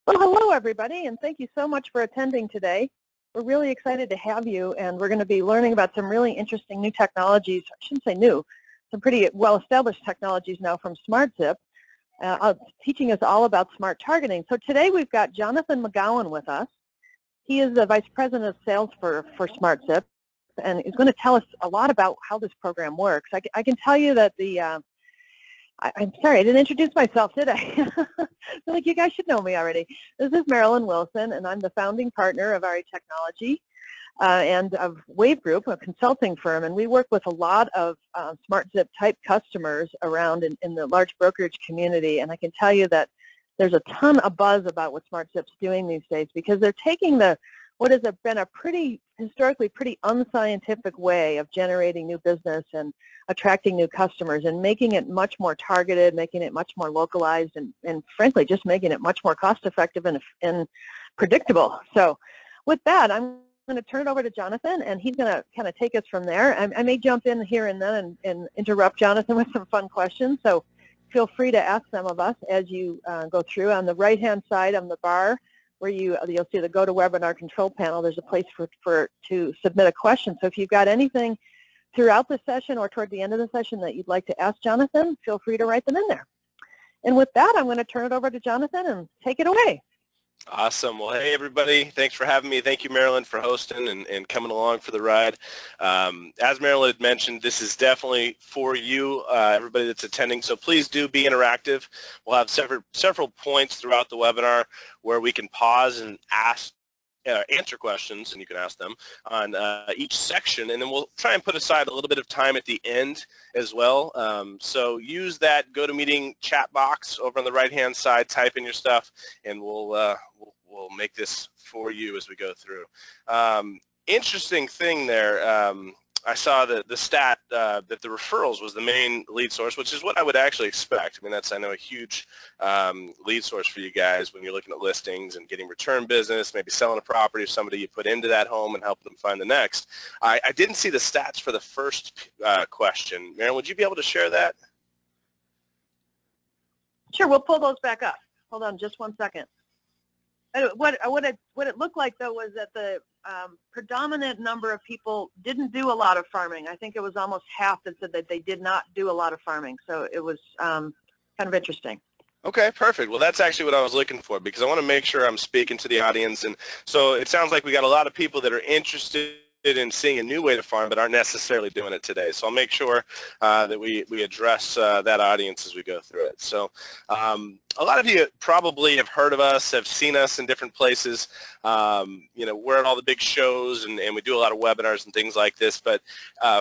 Well, hello everybody, and thank you so much for attending today. We're really excited to have you, and we're going to be learning about some really interesting new technologies. I shouldn't say new, some pretty well-established technologies now from SmartZip, teaching us all about smart targeting. So today we've got Jonathan McGowan with us. He is the Vice President of Sales for SmartZip, and he's going to tell us a lot about how this program works. I can tell you that I'm sorry, I didn't introduce myself, did I? I feel like you guys should know me already. This is Marilyn Wilson, and I'm the founding partner of RE Technology and of Wave Group, a consulting firm, and we work with a lot of SmartZip type customers around in the large brokerage community, and I can tell you that there's a ton of buzz about what SmartZip's doing these days because they're taking what has been a historically pretty unscientific way of generating new business and attracting new customers and making it much more targeted, making it much more localized, and frankly, just making it much more cost-effective and predictable. So with that, I'm going to turn it over to Jonathan, and he's going to kind of take us from there. I may jump in here and then and interrupt Jonathan with some fun questions, so feel free to ask some of us as you go through. On the right-hand side on the bar, where you'll see the GoToWebinar control panel, there's a place to submit a question. So if you've got anything throughout the session or toward the end of the session that you'd like to ask Jonathan, feel free to write them in there. And with that, I'm going to turn it over to Jonathan and take it away. Awesome. Well, hey, everybody. Thanks for having me. Thank you, Marilyn, for hosting and coming along for the ride. As Marilyn had mentioned, this is definitely for you, everybody that's attending, so please do be interactive. We'll have several points throughout the webinar where we can pause and answer questions, and you can ask them on each section, and then we'll try and put aside a little bit of time at the end as well. So use that GoToMeeting chat box over on the right-hand side, type in your stuff, and we'll make this for you as we go through. Interesting thing there. I saw the stat that the referrals was the main lead source, which is what I would actually expect. I mean, that's, I know, a huge lead source for you guys when you're looking at listings and getting return business, maybe selling a property of somebody you put into that home and helping them find the next. I didn't see the stats for the first question. Marilyn, would you be able to share that? Sure, we'll pull those back up. Hold on just one second. What it looked like, though, was that the predominant number of people didn't do a lot of farming. I think it was almost half that said that they did not do a lot of farming. So it was kind of interesting. Okay, perfect. Well, that's actually what I was looking for, because I want to make sure I'm speaking to the audience. And so it sounds like we got a lot of people that are interested in seeing a new way to farm but aren't necessarily doing it today. So I'll make sure that we address that audience as we go through it. So a lot of you probably have heard of us, have seen us in different places. You know, we're at all the big shows and we do a lot of webinars and things like this, but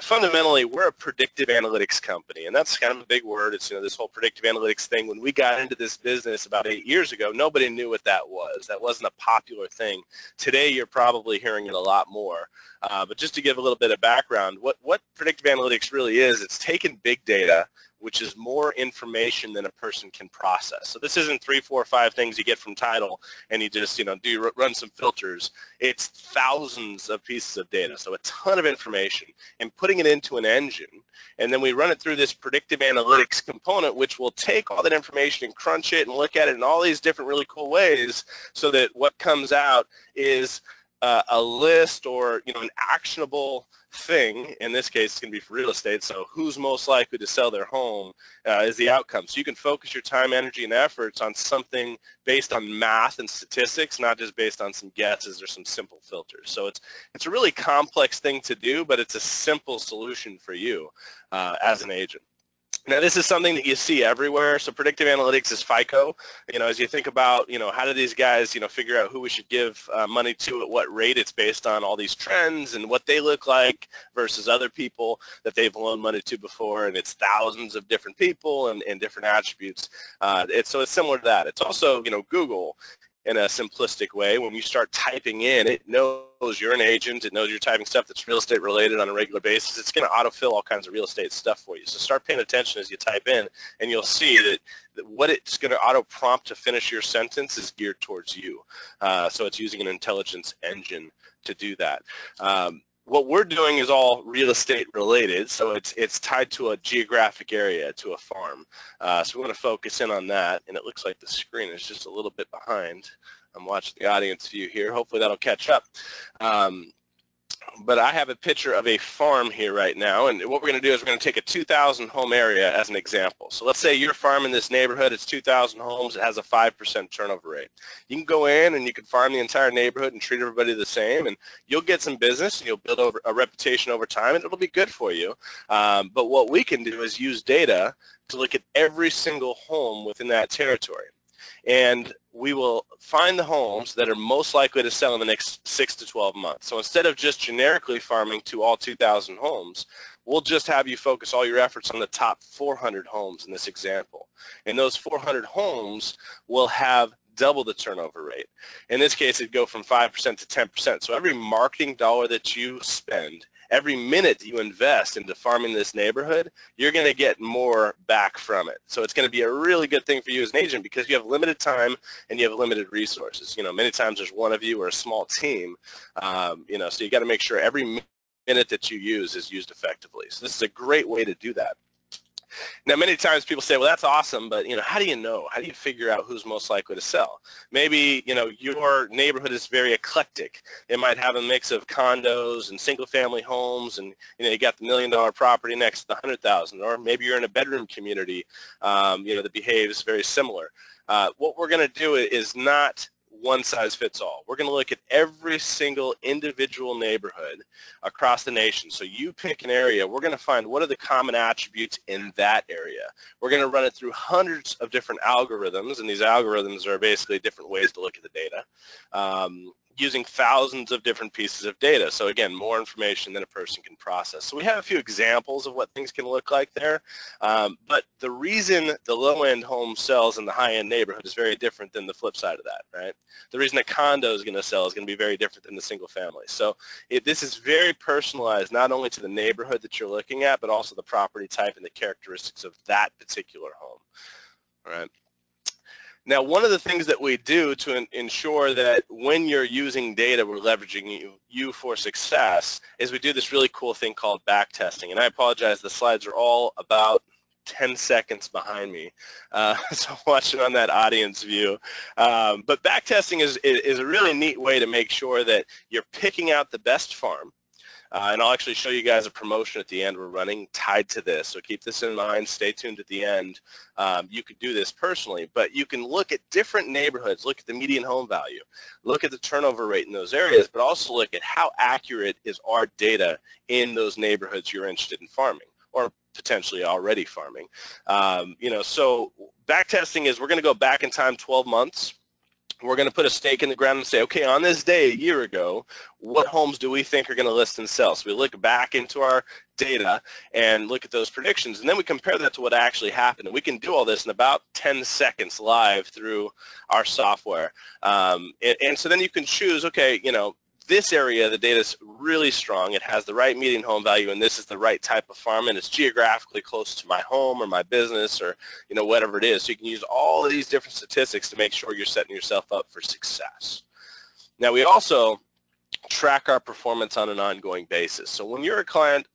fundamentally we're a predictive analytics company, and that's kind of a big word. It's, you know, this whole predictive analytics thing. When we got into this business about 8 years ago, nobody knew what that was. That wasn't a popular thing. Today you're probably hearing it a lot more. But just to give a little bit of background, what predictive analytics really is, it's taking big data, which is more information than a person can process. So this isn't 3, 4, 5 things you get from title and you just, you know, run some filters. It's thousands of pieces of data, so a ton of information, and putting it into an engine, and then we run it through this predictive analytics component, which will take all that information and crunch it and look at it in all these different really cool ways, so that what comes out is a list, or, you know, an actionable thing. In this case, it's going to be for real estate, so who's most likely to sell their home is the outcome. So you can focus your time, energy, and efforts on something based on math and statistics, not just based on some guesses or some simple filters. So it's a really complex thing to do, but it's a simple solution for you as an agent. Now, this is something that you see everywhere. So predictive analytics is FICO. You know, as you think about, you know, how do these guys, you know, figure out who we should give money to at what rate, it's based on all these trends and what they look like versus other people that they've loaned money to before, and it's thousands of different people and different attributes. So it's similar to that. It's also, you know, Google in a simplistic way. When you start typing in, it knows you're an agent, it knows you're typing stuff that's real estate related on a regular basis. It's going to autofill all kinds of real estate stuff for you. So start paying attention as you type in, and you'll see that what it's going to auto prompt to finish your sentence is geared towards you. So it's using an intelligence engine to do that. what we're doing is all real estate related, so it's tied to a geographic area, to a farm. So we want to focus in on that, and it looks like the screen is just a little bit behind. I'm watching the audience view here. Hopefully that'll catch up. But I have a picture of a farm here right now, and what we're going to do is we're going to take a 2,000 home area as an example. So let's say your farm in this neighborhood, it's 2,000 homes, it has a 5% turnover rate. You can go in and you can farm the entire neighborhood and treat everybody the same, and you'll get some business and you'll build over a reputation over time, and it'll be good for you. But what we can do is use data to look at every single home within that territory. And we will find the homes that are most likely to sell in the next 6 to 12 months. So instead of just generically farming to all 2,000 homes, we'll just have you focus all your efforts on the top 400 homes in this example. And those 400 homes will have double the turnover rate. In this case, it'd go from 5% to 10%. So every marketing dollar that you spend, every minute that you invest into farming this neighborhood, you're going to get more back from it. So it's going to be a really good thing for you as an agent because you have limited time and you have limited resources. You know, many times there's one of you or a small team, you know, so you got to make sure every minute that you use is used effectively. So this is a great way to do that. Now, many times people say, well, that's awesome, but, you know, how do you know? How do you figure out who's most likely to sell? Maybe, you know, your neighborhood is very eclectic. It might have a mix of condos and single-family homes, and, you know, you got the $1 million property next to the 100,000, or maybe you're in a bedroom community, you know, that behaves very similar. What we're going to do is not one size fits all. We're going to look at every single individual neighborhood across the nation. So you pick an area, we're going to find what are the common attributes in that area. We're going to run it through hundreds of different algorithms, and these algorithms are basically different ways to look at the data, using thousands of different pieces of data. So again, more information than a person can process. So we have a few examples of what things can look like there, but the reason the low-end home sells in the high-end neighborhood is very different than the flip side of that, right? The reason a condo is going to sell is going to be very different than the single family. So this is very personalized, not only to the neighborhood that you're looking at, but also the property type and the characteristics of that particular home, all right? Now, one of the things that we do to ensure that when you're using data, we're leveraging you for success, is we do this really cool thing called back testing. And I apologize, the slides are all about 10 seconds behind me, so watch it on that audience view. But back testing is a really neat way to make sure that you're picking out the best farm. And I'll actually show you guys a promotion at the end we're running tied to this. So keep this in mind. Stay tuned at the end. You could do this personally, but you can look at different neighborhoods, look at the median home value, look at the turnover rate in those areas, but also look at how accurate is our data in those neighborhoods you're interested in farming or potentially already farming. You know, so back testing is we're going to go back in time 12 months. We're going to put a stake in the ground and say, okay, on this day a year ago, what homes do we think are going to list and sell? So we look back into our data and look at those predictions, and then we compare that to what actually happened. And we can do all this in about 10 seconds live through our software. And so then you can choose, okay, you know, this area, the data is really strong. It has the right median home value, and this is the right type of farm, and it's geographically close to my home or my business or, you know, whatever it is. So you can use all of these different statistics to make sure you're setting yourself up for success. Now, we also track our performance on an ongoing basis. So when you're a client,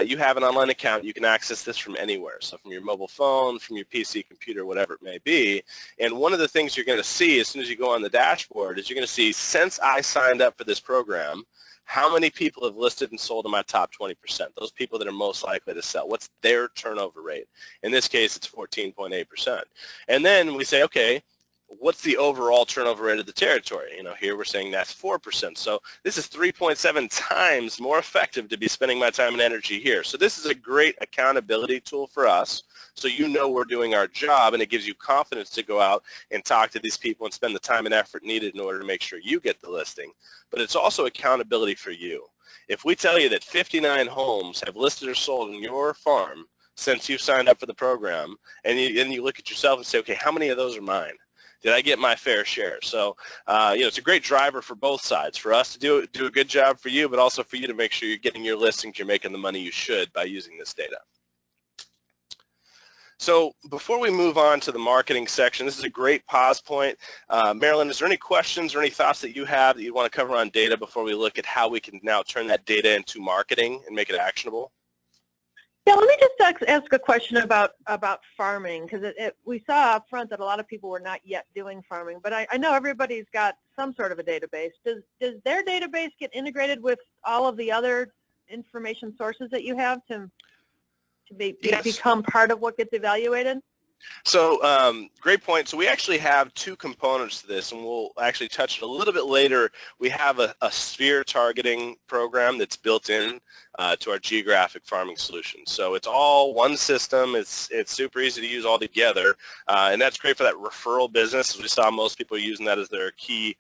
you have an online account, you can access this from anywhere. So from your mobile phone, from your PC, computer, whatever it may be. And one of the things you're going to see as soon as you go on the dashboard is you're going to see, since I signed up for this program, how many people have listed and sold in my top 20%, those people that are most likely to sell. What's their turnover rate? In this case, it's 14.8%. And then we say, okay, what's the overall turnover rate of the territory? You know, here we're saying that's 4%. So this is 3.7 times more effective to be spending my time and energy here. So this is a great accountability tool for us. So you know we're doing our job, and it gives you confidence to go out and talk to these people and spend the time and effort needed in order to make sure you get the listing. But it's also accountability for you. If we tell you that 59 homes have listed or sold in your farm since you've signed up for the program, and you look at yourself and say, okay, how many of those are mine? Did I get my fair share? So, you know, it's a great driver for both sides, for us to do a good job for you, but also for you to make sure you're getting your listings, you're making the money you should by using this data. So before we move on to the marketing section, this is a great pause point. Marilyn, is there any questions or any thoughts that you have that you want to cover on data before we look at how we can now turn that data into marketing and make it actionable? Yeah, let me just ask a question about farming, because we saw up front that a lot of people were not yet doing farming, but I know everybody's got some sort of a database. Does their database get integrated with all of the other information sources that you have to Yes. become part of what gets evaluated? So great point. So we actually have two components to this, and we'll actually touch it a little bit later. We have a sphere targeting program that's built in to our geographic farming solution. So it's all one system. It's super easy to use all together, and that's great for that referral business. As we saw, most people are using that as their key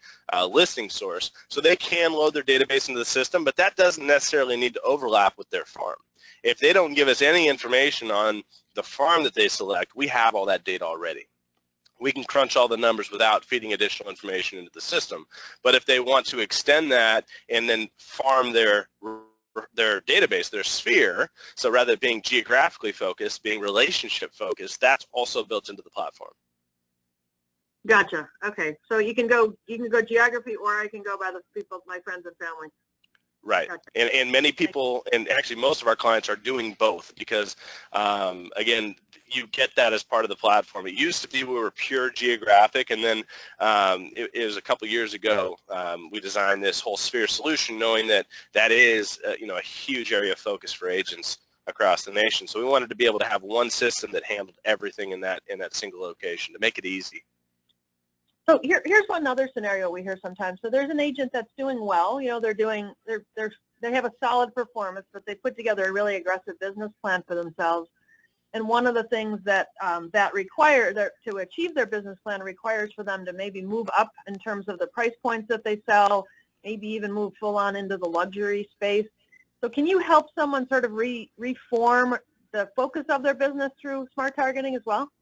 listing source. So they can load their database into the system, but that doesn't necessarily need to overlap with their farm. If they don't give us any information on the farm that they select, we have all that data already. We can crunch all the numbers without feeding additional information into the system. But if they want to extend that and then farm their database, their sphere, so rather than being geographically focused, being relationship focused, that's also built into the platform. Gotcha. Okay, so you can go geography, or I can go by the people, my friends and family. Right, and many people, and actually most of our clients are doing both because, again, you get that as part of the platform. It used to be we were pure geographic, and then it was a couple years ago we designed this whole sphere solution, knowing that that is a huge area of focus for agents across the nation. So we wanted to be able to have one system that handled everything in that single location to make it easy. So here's one other scenario we hear sometimes. So there's an agent that's doing well. they have a solid performance, but they put together a really aggressive business plan for themselves. And one of the things that to achieve their business plan requires for them to maybe move up in terms of the price points that they sell, maybe even move full on into the luxury space. So can you help someone sort of reform the focus of their business through smart targeting as well?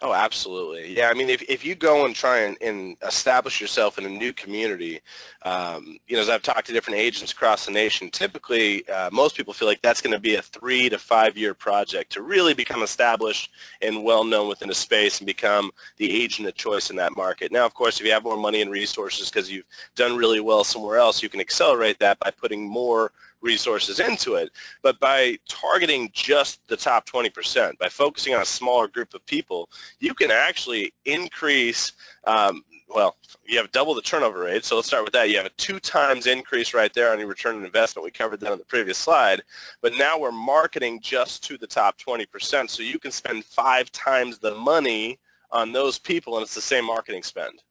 Oh, absolutely. Yeah, I mean, if you go and try and establish yourself in a new community, as I've talked to different agents across the nation, typically most people feel like that's going to be a 3 to 5 year project to really become established and well known within a space and become the agent of choice in that market. Now, of course, if you have more money and resources because you've done really well somewhere else, you can accelerate that by putting more resources into it. But by targeting just the top 20%, by focusing on a smaller group of people, you can actually increase, well, you have double the turnover rate. So let's start with that. You have a 2 times increase right there on your return on investment. We covered that on the previous slide. But now we're marketing just to the top 20%. So you can spend 5 times the money on those people, and it's the same marketing spend.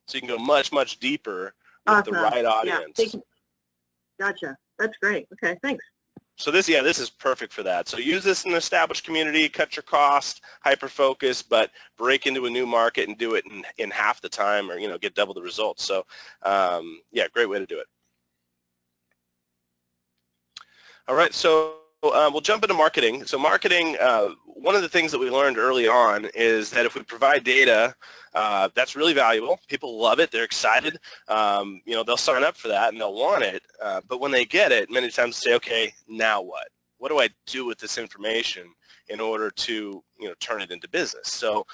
So you can go much, much deeper with the right audience. Yeah, gotcha. That's great. Okay, thanks. So this is perfect for that. So use this in an established community, cut your cost, hyper-focus, but break into a new market and do it in half the time, or get double the results. So yeah, great way to do it. All right, so we'll jump into marketing. So marketing, one of the things that we learned early on is that if we provide data, that's really valuable. People love it. They're excited. They'll sign up for that and they'll want it. But when they get it, many times they say, okay, now what? What do I do with this information in order to turn it into business? So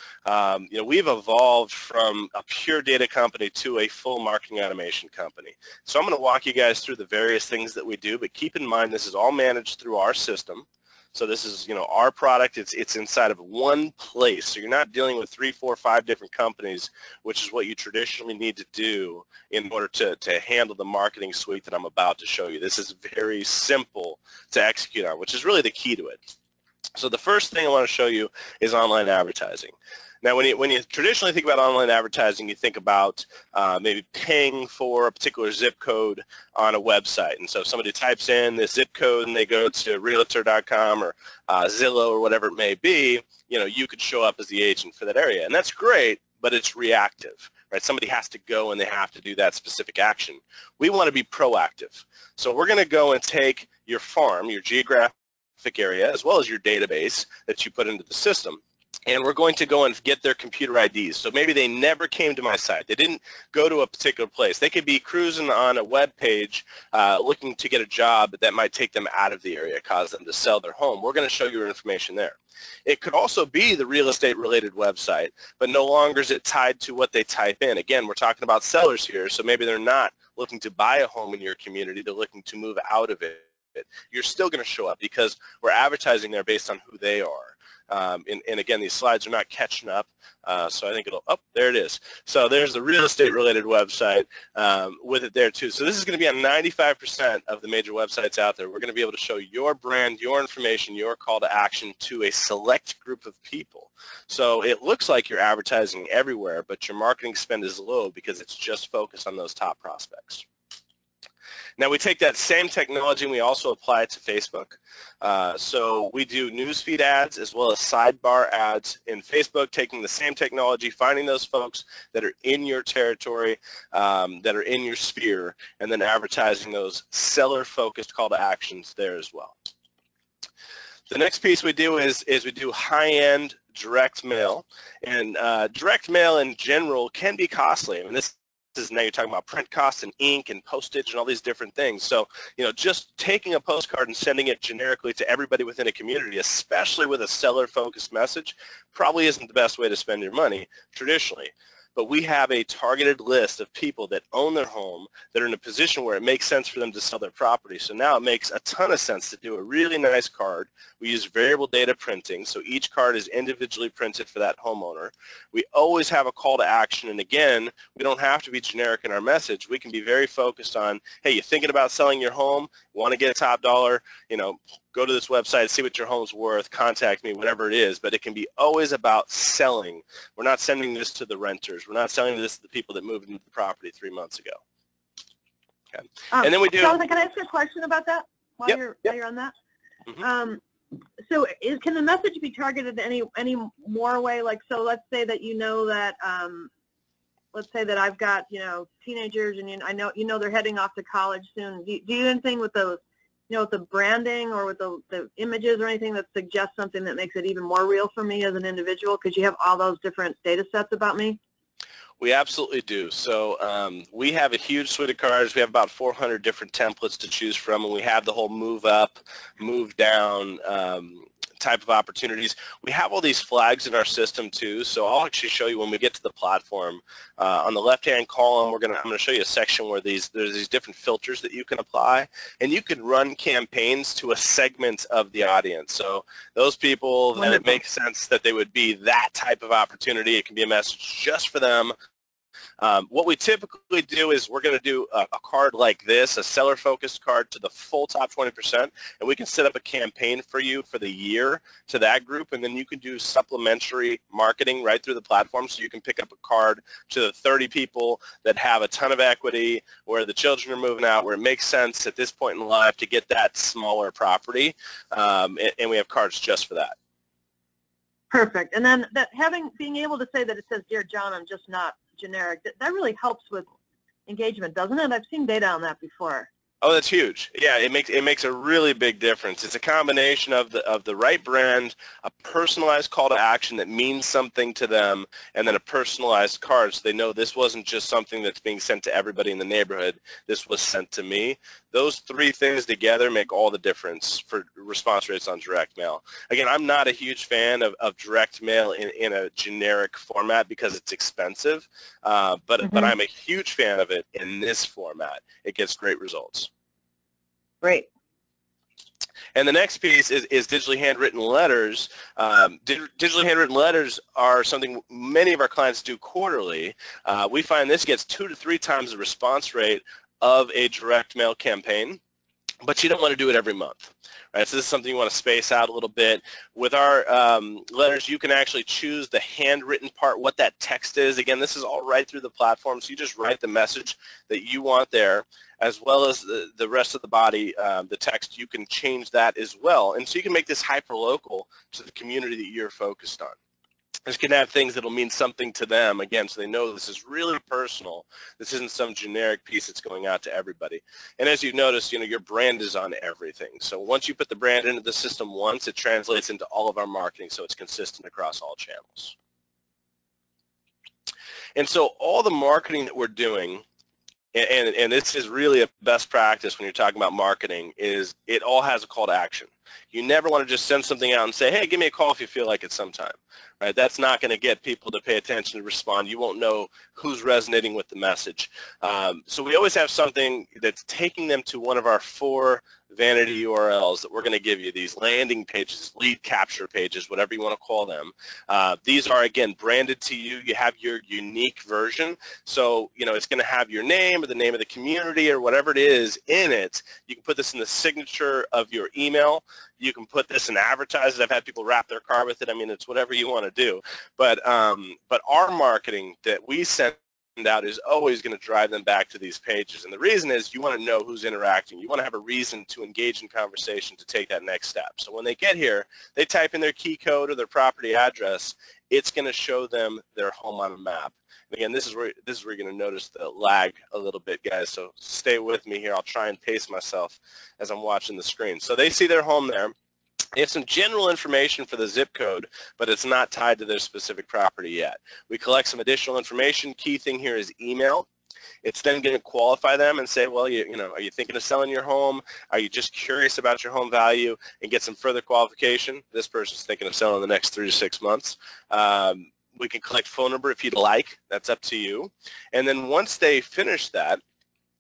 we've evolved from a pure data company to a full marketing automation company. So I'm going to walk you guys through the various things that we do, but keep in mind this is all managed through our system. So this is our product. It's inside of one place. So you're not dealing with 3, 4, 5 different companies, which is what you traditionally need to do in order to handle the marketing suite that I'm about to show you. This is very simple to execute on, which is really the key to it. So the first thing I want to show you is online advertising. Now, when you traditionally think about online advertising, you think about maybe paying for a particular zip code on a website. And so if somebody types in this zip code and they go to realtor.com or Zillow or whatever it may be, you could show up as the agent for that area. And that's great, but it's reactive, right? Somebody has to go and they have to do that specific action. We want to be proactive. So we're going to go and take your farm, your geographic area, as well as your database that you put into the system, and we're going to go and get their computer IDs. So maybe they never came to my site. They didn't go to a particular place. They could be cruising on a web page looking to get a job that might take them out of the area, cause them to sell their home. We're going to show you your information there. It could also be the real estate related website, but no longer is it tied to what they type in. Again, we're talking about sellers here, so maybe they're not looking to buy a home in your community. They're looking to move out of it. You're still going to show up because we're advertising there based on who they are. And again, these slides are not catching up, so I think it'll, oh, there it is. So there's the real estate related website with it there too. So this is going to be on 95% of the major websites out there. We're going to be able to show your brand, your information, your call to action to a select group of people. So it looks like you're advertising everywhere, but your marketing spend is low because it's just focused on those top prospects. Now we take that same technology and we also apply it to Facebook. So we do newsfeed ads as well as sidebar ads in Facebook, taking the same technology, finding those folks that are in your territory, that are in your sphere, and then advertising those seller-focused call to actions there as well. The next piece we do is we do high-end direct mail, and direct mail in general can be costly. I mean, this is now you're talking about print costs and ink and postage and all these different things. So, you know, just taking a postcard and sending it generically to everybody within a community, especially with a seller-focused message, probably isn't the best way to spend your money traditionally. But we have a targeted list of people that own their home that are in a position where it makes sense for them to sell their property. So now it makes a ton of sense to do a really nice card. We use variable data printing, so each card is individually printed for that homeowner. We always have a call to action, and again, we don't have to be generic in our message. We can be very focused on, hey, you're thinking about selling your home, want to get a top dollar, you know, go to this website, see what your home's worth, contact me, whatever it is, but it can be always about selling. We're not sending this to the renters. We're not selling this to the people that moved into the property 3 months ago. Okay. And then we do... Jonathan, can I ask you a question about that while you're on that? Mm-hmm. So can the message be targeted any more way? Like, so let's say that you know that, let's say that I've got, you know, teenagers and I know, you know, they're heading off to college soon. Do you do anything with those, you know, with the branding or with the images or anything that suggests something that makes it even more real for me as an individual because you have all those different data sets about me? We absolutely do. So we have a huge suite of cards. We have about 400 different templates to choose from, and we have the whole move up, move down type of opportunities. We have all these flags in our system too, so I'll actually show you when we get to the platform. On the left-hand column, I'm going to show you a section where there's these different filters that you can apply, and you can run campaigns to a segment of the audience. So those people that it makes sense that they would be that type of opportunity. It can be a message just for them. What we typically do is we're going to do a card like this, a seller-focused card to the full top 20%, and we can set up a campaign for you for the year to that group, and then you can do supplementary marketing right through the platform, so you can pick up a card to the 30 people that have a ton of equity, where the children are moving out, where it makes sense at this point in life to get that smaller property, and we have cards just for that. Perfect. And then being able to say that it says, "Dear John, I'm just not generic," that really helps with engagement, doesn't it? I've seen data on that before. Oh, that's huge. Yeah, it makes a really big difference. It's a combination of the right brand, a personalized call to action that means something to them, and then a personalized card so they know this wasn't just something that's being sent to everybody in the neighborhood. This was sent to me. Those three things together make all the difference for response rates on direct mail. Again, I'm not a huge fan of direct mail in a generic format because it's expensive, but I'm a huge fan of it in this format. It gets great results. Great. And the next piece is digitally handwritten letters. Digitally handwritten letters are something many of our clients do quarterly. We find this gets 2 to 3 times the response rate of a direct mail campaign, but you don't want to do it every month. Right, so this is something you want to space out a little bit. With our letters, you can actually choose the handwritten part, what that text is. Again, this is all right through the platform, so you just write the message that you want there, as well as the rest of the body, the text. You can change that as well. And so you can make this hyper-local to the community that you're focused on. Just can have things that'll mean something to them, again, so they know this is really personal. This isn't some generic piece that's going out to everybody. And as you've noticed, your brand is on everything. So once you put the brand into the system once, it translates into all of our marketing, so it's consistent across all channels. And so all the marketing that we're doing, and this is really a best practice when you're talking about marketing, is it all has a call to action. You never want to just send something out and say, hey, give me a call if you feel like it sometime. Right? That's not going to get people to pay attention and respond. You won't know who's resonating with the message. So we always have something that's taking them to one of our 4 vanity URLs that we're going to give you, these landing pages, lead capture pages, whatever you want to call them. These are, again, branded to you. You have your unique version. So, it's going to have your name or the name of the community or whatever it is in it. You can put this in the signature of your email. You can put this in advertisements. I've had people wrap their car with it. I mean, it's whatever you want to do. But our marketing that we send out is always going to drive them back to these pages. And the reason is you want to know who's interacting. You want to have a reason to engage in conversation to take that next step. So when they get here, they type in their key code or their property address. It's going to show them their home on a map. And again, this is where you're going to notice the lag a little bit, guys. So stay with me here. I'll try and pace myself as I'm watching the screen. So they see their home there. They have some general information for the zip code, but it's not tied to their specific property yet. We collect some additional information. Key thing here is email. It's then going to qualify them and say, well, are you thinking of selling your home? Are you just curious about your home value? And get some further qualification. This person's thinking of selling in the next 3 to 6 months. We can collect phone number if you'd like. That's up to you. And then once they finish that,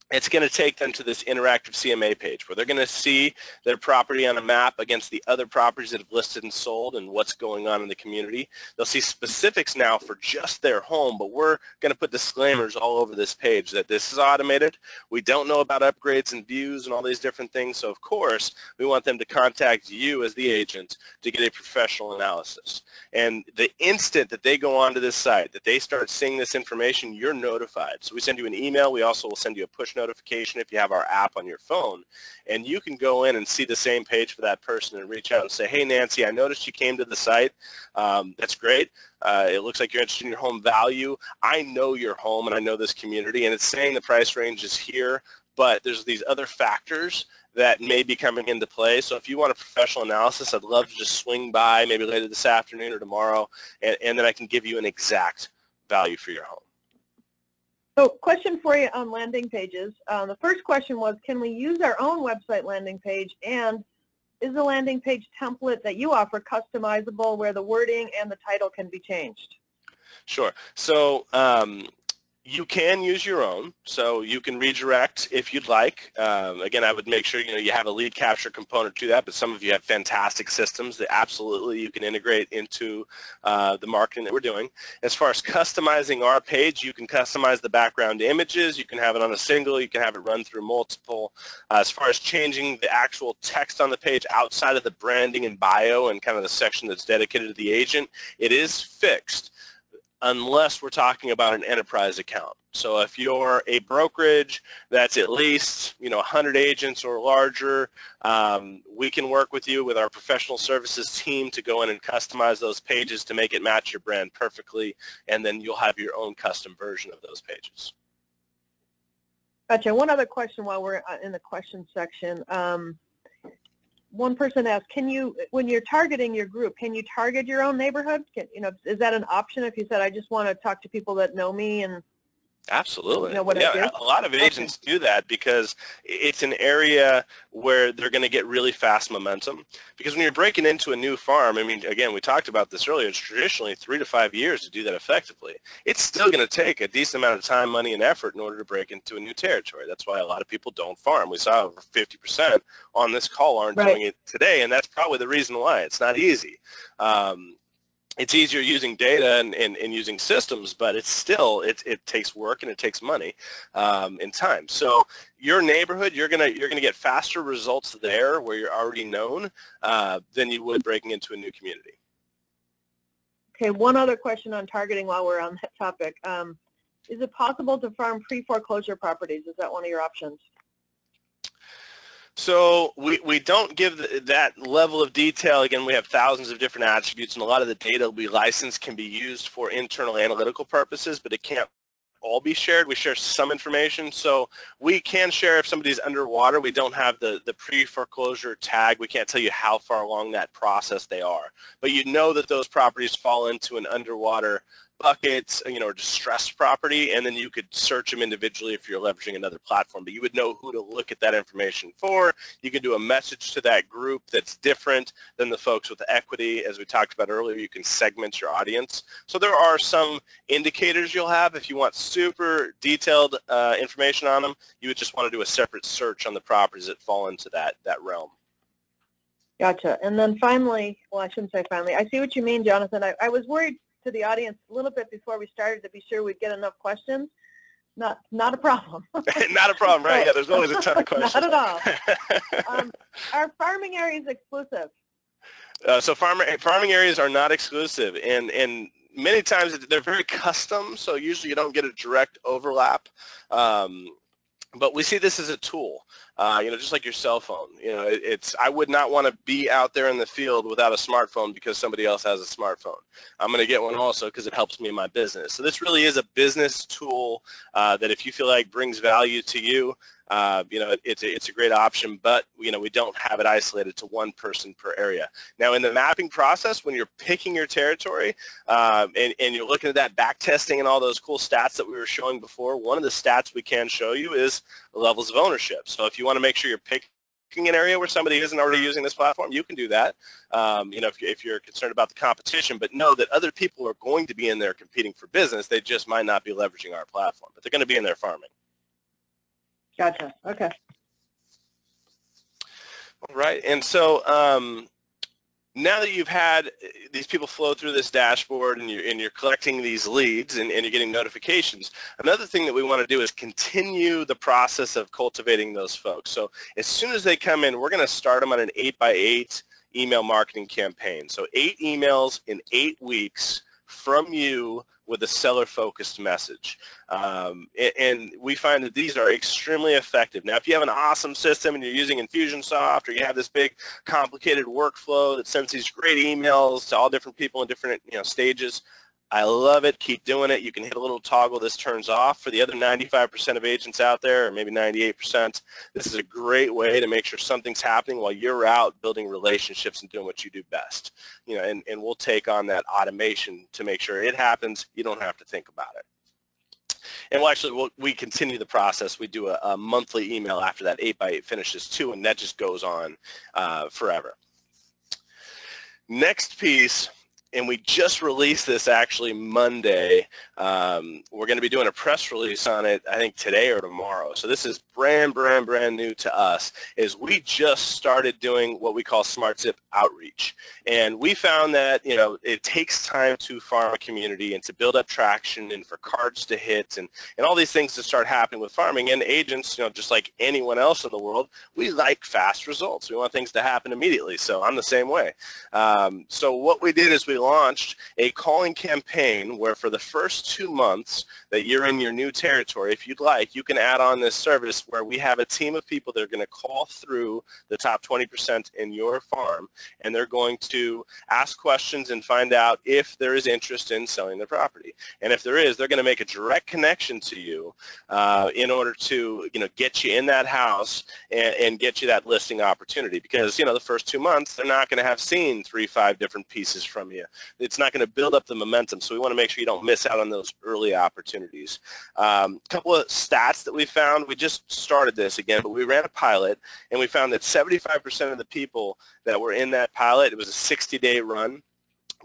it's going to take them to this interactive CMA page where they're going to see their property on a map against the other properties that have listed and sold and what's going on in the community. They'll see specifics now for just their home, but we're going to put disclaimers all over this page that this is automated. We don't know about upgrades and views and all these different things, so of course we want them to contact you as the agent to get a professional analysis. And the instant that they go onto this site, that they start seeing this information, you're notified. So we send you an email. We also will send you a push notification if you have our app on your phone, and you can go in and see the same page for that person and reach out and say, hey Nancy, I noticed you came to the site. That's great. It looks like you're interested in your home value. I know your home and I know this community, and it's saying the price range is here, but there's these other factors that may be coming into play. So if you want a professional analysis, I'd love to just swing by maybe later this afternoon or tomorrow, and then I can give you an exact value for your home. So question for you on landing pages. The first question was, can we use our own website landing page, and is the landing page template that you offer customizable where the wording and the title can be changed? Sure. So you can use your own, so you can redirect if you'd like. Again, I would make sure you have a lead capture component to that, but some of you have fantastic systems that absolutely you can integrate into the marketing that we're doing. As far as customizing our page, you can customize the background images. You can have it on a single. You can have it run through multiple. As far as changing the actual text on the page outside of the branding and bio and kind of the section that's dedicated to the agent, it is fixed, unless we're talking about an enterprise account. So if you're a brokerage that's at least 100 agents or larger, we can work with you with our professional services team to go in and customize those pages to make it match your brand perfectly, and then you'll have your own custom version of those pages. Gotcha. One other question while we're in the question section. One person asked, when you're targeting your group, can you target your own neighborhood? Is that an option if you said, I just want to talk to people that know me and Absolutely. know what I do? A lot of agents do that because it's an area where they're going to get really fast momentum. Because when you're breaking into a new farm, I mean, again, we talked about this earlier, it's traditionally 3 to 5 years to do that effectively. It's still going to take a decent amount of time, money, and effort in order to break into a new territory. That's why a lot of people don't farm. We saw over 50% on this call aren't doing it today, and that's probably the reason why. It's not easy. It's easier using data and using systems, but it's still, it takes work and it takes money and time. So your neighborhood, you're gonna get faster results there where you're already known than you would breaking into a new community. Okay, one other question on targeting while we're on that topic. Is it possible to farm pre-foreclosure properties? Is that one of your options? So we don't give that level of detail. Again, we have thousands of different attributes, and a lot of the data we license can be used for internal analytical purposes, but it can't all be shared. We share some information, so we can share if somebody's underwater. We don't have the pre-foreclosure tag. We can't tell you how far along that process they are, but you know that those properties fall into an underwater bucket, or distressed property, and then you could search them individually if you're leveraging another platform, but you would know who to look at that information for. You can do a message to that group that's different than the folks with equity. As we talked about earlier, you can segment your audience. So there are some indicators you'll have. If you want super detailed information on them, you would just want to do a separate search on the properties that fall into that realm. Gotcha. And then finally, well, I shouldn't say finally, I see what you mean, Jonathan. I was worried to the audience a little bit before we started to be sure we'd get enough questions. Not a problem. Not a problem, right? Yeah, there's always a ton of questions. Not at all. Are farming areas exclusive? So farming areas are not exclusive, and many times they're very custom, so usually you don't get a direct overlap. But we see this as a tool, just like your cell phone. I would not want to be out there in the field without a smartphone because somebody else has a smartphone. I'm going to get one also because it helps me in my business. So this really is a business tool that if you feel like brings value to you, it's a great option, but we don't have it isolated to one person per area. Now in the mapping process, when you're picking your territory and you're looking at that back testing and all those cool stats that we were showing before, one of the stats we can show you is levels of ownership. So if you want to make sure you're picking an area where somebody isn't already using this platform, you can do that. If you're concerned about the competition, but know that other people are going to be in there competing for business. They just might not be leveraging our platform, but they're going to be in there farming. Gotcha. Okay. All right. And so now that you've had these people flow through this dashboard and you're collecting these leads and you're getting notifications, another thing that we want to do is continue the process of cultivating those folks. So as soon as they come in, we're going to start them on an 8x8 email marketing campaign. So 8 emails in 8 weeks from you with a seller-focused message. And we find that these are extremely effective. Now, if you have an awesome system and you're using Infusionsoft, or you have this big complicated workflow that sends these great emails to all different people in different stages, I love it. Keep doing it. You can hit a little toggle. This turns off. For the other 95% of agents out there, or maybe 98%, this is a great way to make sure something's happening while you're out building relationships and doing what you do best. And we'll take on that automation to make sure it happens. You don't have to think about it. And we continue the process. We do a monthly email after that 8x8 finishes too, and that just goes on forever. Next piece. And we just released this actually Monday. We're going to be doing a press release on it, I think today or tomorrow. So this is brand new to us, is we just started doing what we call SmartZip outreach. And we found that, it takes time to farm a community and to build up traction and for cards to hit and all these things to start happening with farming. And agents, just like anyone else in the world, we like fast results. We want things to happen immediately. So I'm the same way. So what we did is we launched a calling campaign where for the first 2 months that you're in your new territory, if you'd like, you can add on this service where we have a team of people that are going to call through the top 20% in your farm, and they're going to ask questions and find out if there is interest in selling the property. And if there is, they're going to make a direct connection to you in order to get you in that house and get you that listing opportunity, because the first 2 months they're not going to have seen 3-5 different pieces from you. It's not going to build up the momentum, so we want to make sure you don't miss out on those early opportunities. A couple of stats that we found. We just started this again, but we ran a pilot, and we found that 75% of the people that were in that pilot, it was a 60-day run,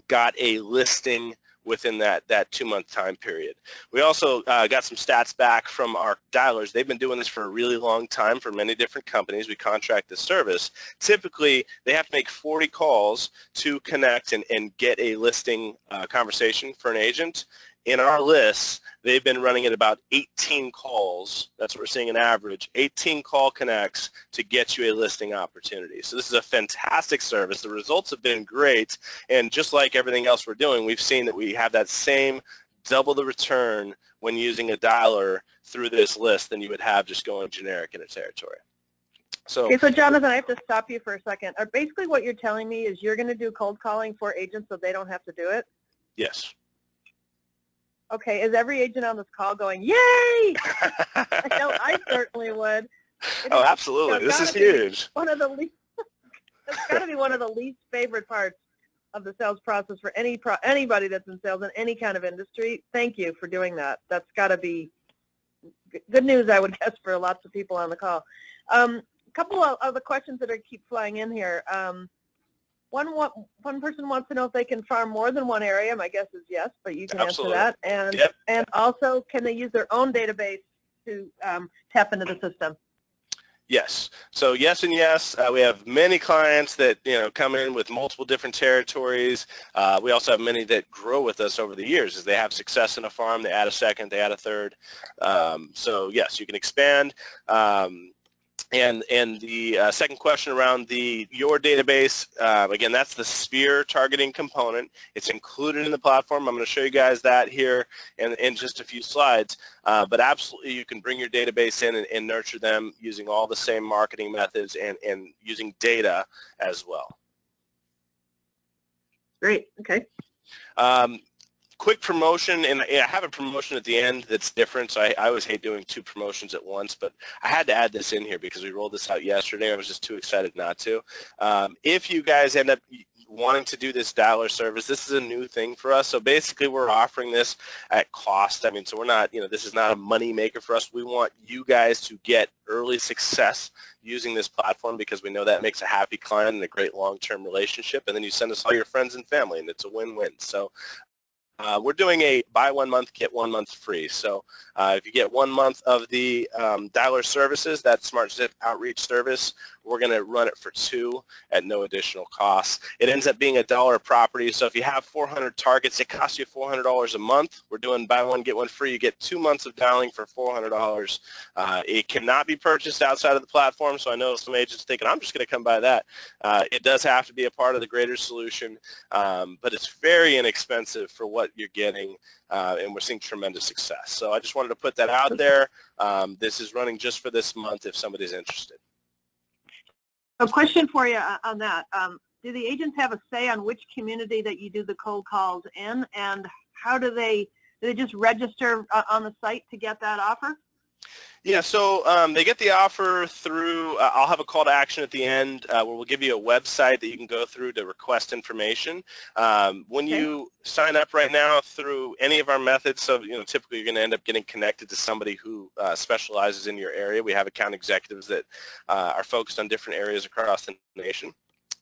got a listing within that 2-month time period. We also got some stats back from our dialers. They've been doing this for a really long time for many different companies. We contract this service. Typically, they have to make 40 calls to connect and get a listing conversation for an agent. In our lists, they've been running at about 18 calls. That's what we're seeing an average, 18 call connects to get you a listing opportunity. So this is a fantastic service. The results have been great, and just like everything else we're doing, we've seen that we have that same double the return when using a dialer through this list than you would have just going generic in a territory. So, okay, so Jonathan, I have to stop you for a second. Basically what you're telling me is you're going to do cold calling for agents so they don't have to do it? yes. Okay, is every agent on this call going, yay? I know I certainly would. Oh, absolutely. This is huge. One of the least, it's got to be one of the least favorite parts of the sales process for anybody that's in sales in any kind of industry. Thank you for doing that. That's got to be good news, I would guess, for lots of people on the call. A couple of the questions that keep flying in here. One person wants to know if they can farm more than one area. My guess is yes, but you can Absolutely. answer that. And also, can they use their own database to tap into the system? Yes. So yes and yes. We have many clients that come in with multiple different territories. We also have many that grow with us over the years. As they have success in a farm, they add a second, they add a third. So yes, you can expand. And the second question around your database, again, that's the sphere targeting component. It's included in the platform. I'm going to show you guys that here in just a few slides. But absolutely, you can bring your database in and nurture them using all the same marketing methods and using data as well. Great. Okay. Quick promotion, and I have a promotion at the end that's different, so I always hate doing two promotions at once, but I had to add this in here because we rolled this out yesterday. I was just too excited not to. If you guys end up wanting to do this dialer service, this is a new thing for us. So basically we're offering this at cost. I mean, so we're not, this is not a money maker for us. We want you guys to get early success using this platform because we know that makes a happy client and a great long-term relationship, and then you send us all your friends and family, and it's a win-win. So we're doing a buy 1 month, get 1 month free. So if you get 1 month of the dialer services, that SmartZip outreach service, we're going to run it for 2 at no additional cost. It ends up being $1 a property. So if you have 400 targets, it costs you $400 a month. We're doing buy 1, get 1 free. You get 2 months of dialing for $400. It cannot be purchased outside of the platform. So I know some agents thinking, I'm just going to come buy that. It does have to be a part of the greater solution, but it's very inexpensive for what you're getting, and we're seeing tremendous success. So I just wanted to put that out there. This is running just for this month if somebody's interested. A question for you on that. Do the agents have a say on which community that you do the cold calls in, and how do they just register on the site to get that offer? Yeah, so they get the offer through, I'll have a call to action at the end where we'll give you a website that you can go through to request information. When you sign up right now through any of our methods, so typically you're going to end up getting connected to somebody who specializes in your area. We have account executives that are focused on different areas across the nation.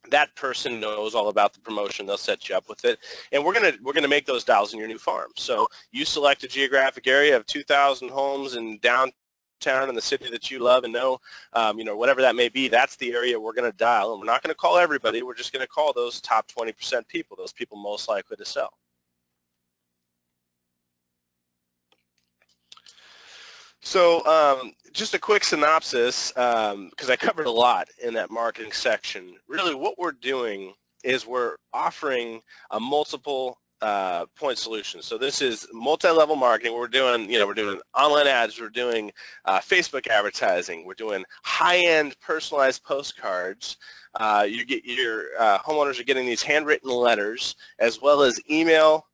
That person knows all about the promotion. They'll set you up with it, and we're gonna make those dials in your new farm. So you select a geographic area of 2,000 homes in downtown in the city that you love and know, whatever that may be. That's the area we're going to dial, and we're not going to call everybody. We're just going to call those top 20% people, those people most likely to sell. So just a quick synopsis, because I covered a lot in that marketing section. Really what we're doing is we're offering a multiple point solution. So this is multi-level marketing. We're doing online ads, we're doing Facebook advertising, we're doing high-end personalized postcards. Your homeowners are getting these handwritten letters as well as email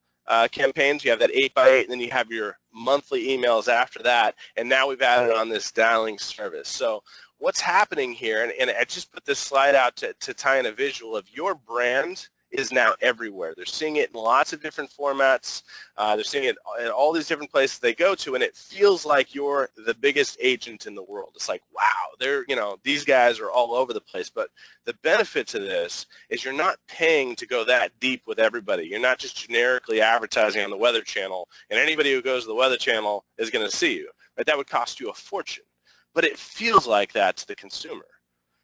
campaigns. You have that 8x8, and then you have your monthly emails after that, and now we've added on this dialing service. So what's happening here, and I just put this slide out to tie in a visual of your brand is now everywhere. They're seeing it in lots of different formats. They're seeing it in all these different places they go to, and it feels like you're the biggest agent in the world. It's like, wow, these guys are all over the place. But the benefit to this is you're not paying to go that deep with everybody. You're not just generically advertising on the Weather Channel, and anybody who goes to the Weather Channel is going to see you. Right? That would cost you a fortune. But it feels like that to the consumer.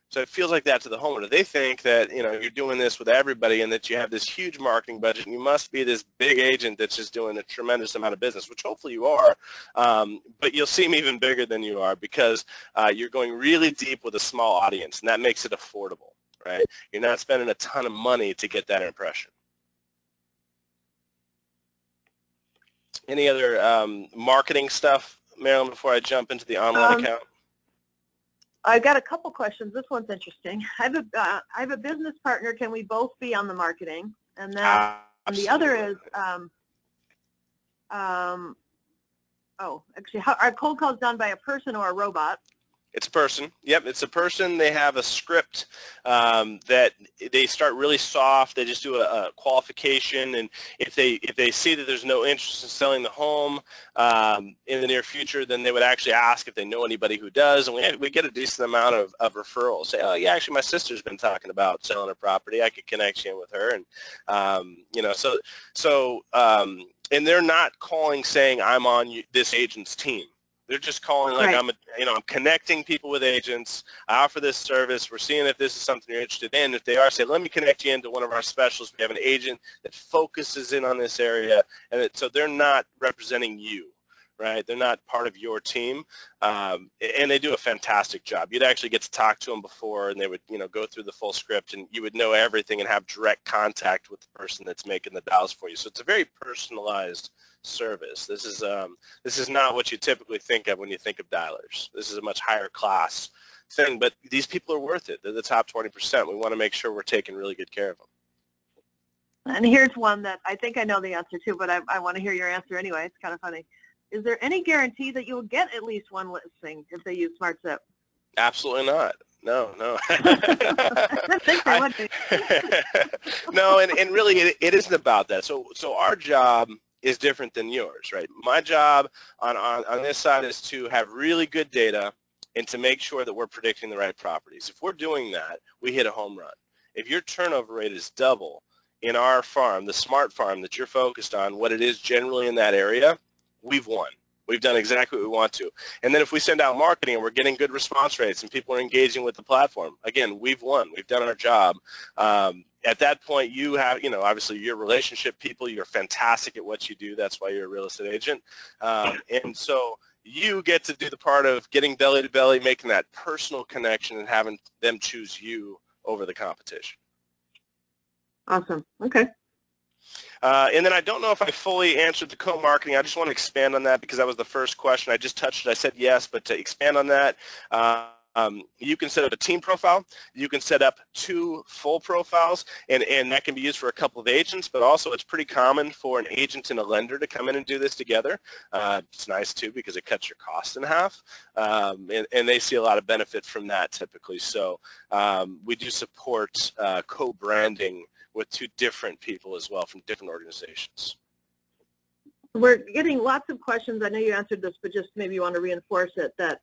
So it feels like that to the homeowner. They think that you're doing this with everybody and that you have this huge marketing budget and you must be this big agent that's just doing a tremendous amount of business, which hopefully you are. But you'll seem even bigger than you are because you're going really deep with a small audience, and that makes it affordable, right? You're not spending a ton of money to get that impression. Any other marketing stuff, Marilyn, before I jump into the online account? I've got a couple questions. This one's interesting. I have a business partner. Can we both be on the marketing? And then the other is, actually, are cold calls done by a person or a robot? It's a person. Yep, it's a person. They have a script that they start really soft. They just do a qualification, and if they see that there's no interest in selling the home in the near future, then they would actually ask if they know anybody who does, and we get a decent amount of referrals. Say, oh yeah, actually my sister's been talking about selling a property. I could connect you in with her, and you know, and they're not calling saying I'm on this agent's team. They're just calling like, right. I'm connecting people with agents. I offer this service. We're seeing if this is something you're interested in. If they are, say, let me connect you into one of our specialists. We have an agent that focuses in on this area, and so they're not representing you, right? They're not part of your team, and they do a fantastic job. You'd actually get to talk to them before, and they would, go through the full script, and you would know everything and have direct contact with the person that's making the dials for you. So it's a very personalized service. This is not what you typically think of when you think of dialers. This is a much higher class thing, but these people are worth it. They're the top 20%. We want to make sure we're taking really good care of them. And here's one that I think I know the answer to, but I want to hear your answer anyway. It's kind of funny. Is there any guarantee that you will get at least one listing if they use SmartZip? Absolutely not. No. I think they would be. No, and really it isn't about that. So our job is different than yours, right? My job on this side is to have really good data and to make sure that we're predicting the right properties. If we're doing that, we hit a home run. If your turnover rate is double in our farm, the smart farm that you're focused on, what it is generally in that area, we've won. We've done exactly what we want to. And then if we send out marketing and we're getting good response rates and people are engaging with the platform, again, we've won. We've done our job. At that point, you have, obviously you're relationship people. You're fantastic at what you do. That's why you're a real estate agent. And so you get to do the part of getting belly to belly, making that personal connection and having them choose you over the competition. Awesome. Okay. And then I don't know if I fully answered the co-marketing. I just want to expand on that because that was the first question. I just touched it. I said yes, but to expand on that, you can set up a team profile. You can set up 2 full profiles, and that can be used for a couple of agents, but also it's pretty common for an agent and a lender to come in and do this together. It's nice, too, because it cuts your cost in half, and they see a lot of benefit from that typically. So we do support co-branding with 2 different people as well from different organizations. We're getting lots of questions. I know you answered this, but just maybe you want to reinforce it, that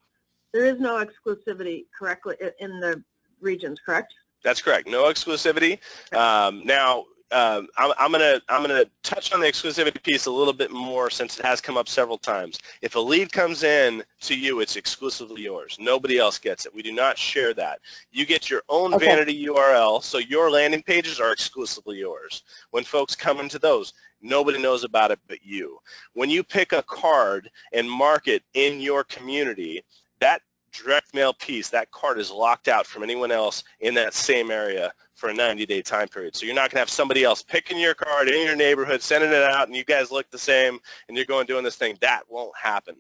there is no exclusivity correctly in the regions, correct? That's correct. No exclusivity. Now, I'm gonna touch on the exclusivity piece a little bit more since it has come up several times. If a lead comes in to you, it's exclusively yours. Nobody else gets it. We do not share that. You get your own vanity URL, so your landing pages are exclusively yours. When folks come into those, nobody knows about it but you. When you pick a card and mark it in your community, that direct mail piece, that card is locked out from anyone else in that same area for a 90-day time period. So you're not going to have somebody else picking your card in your neighborhood, sending it out, and you guys look the same, and you're going doing this thing. That won't happen.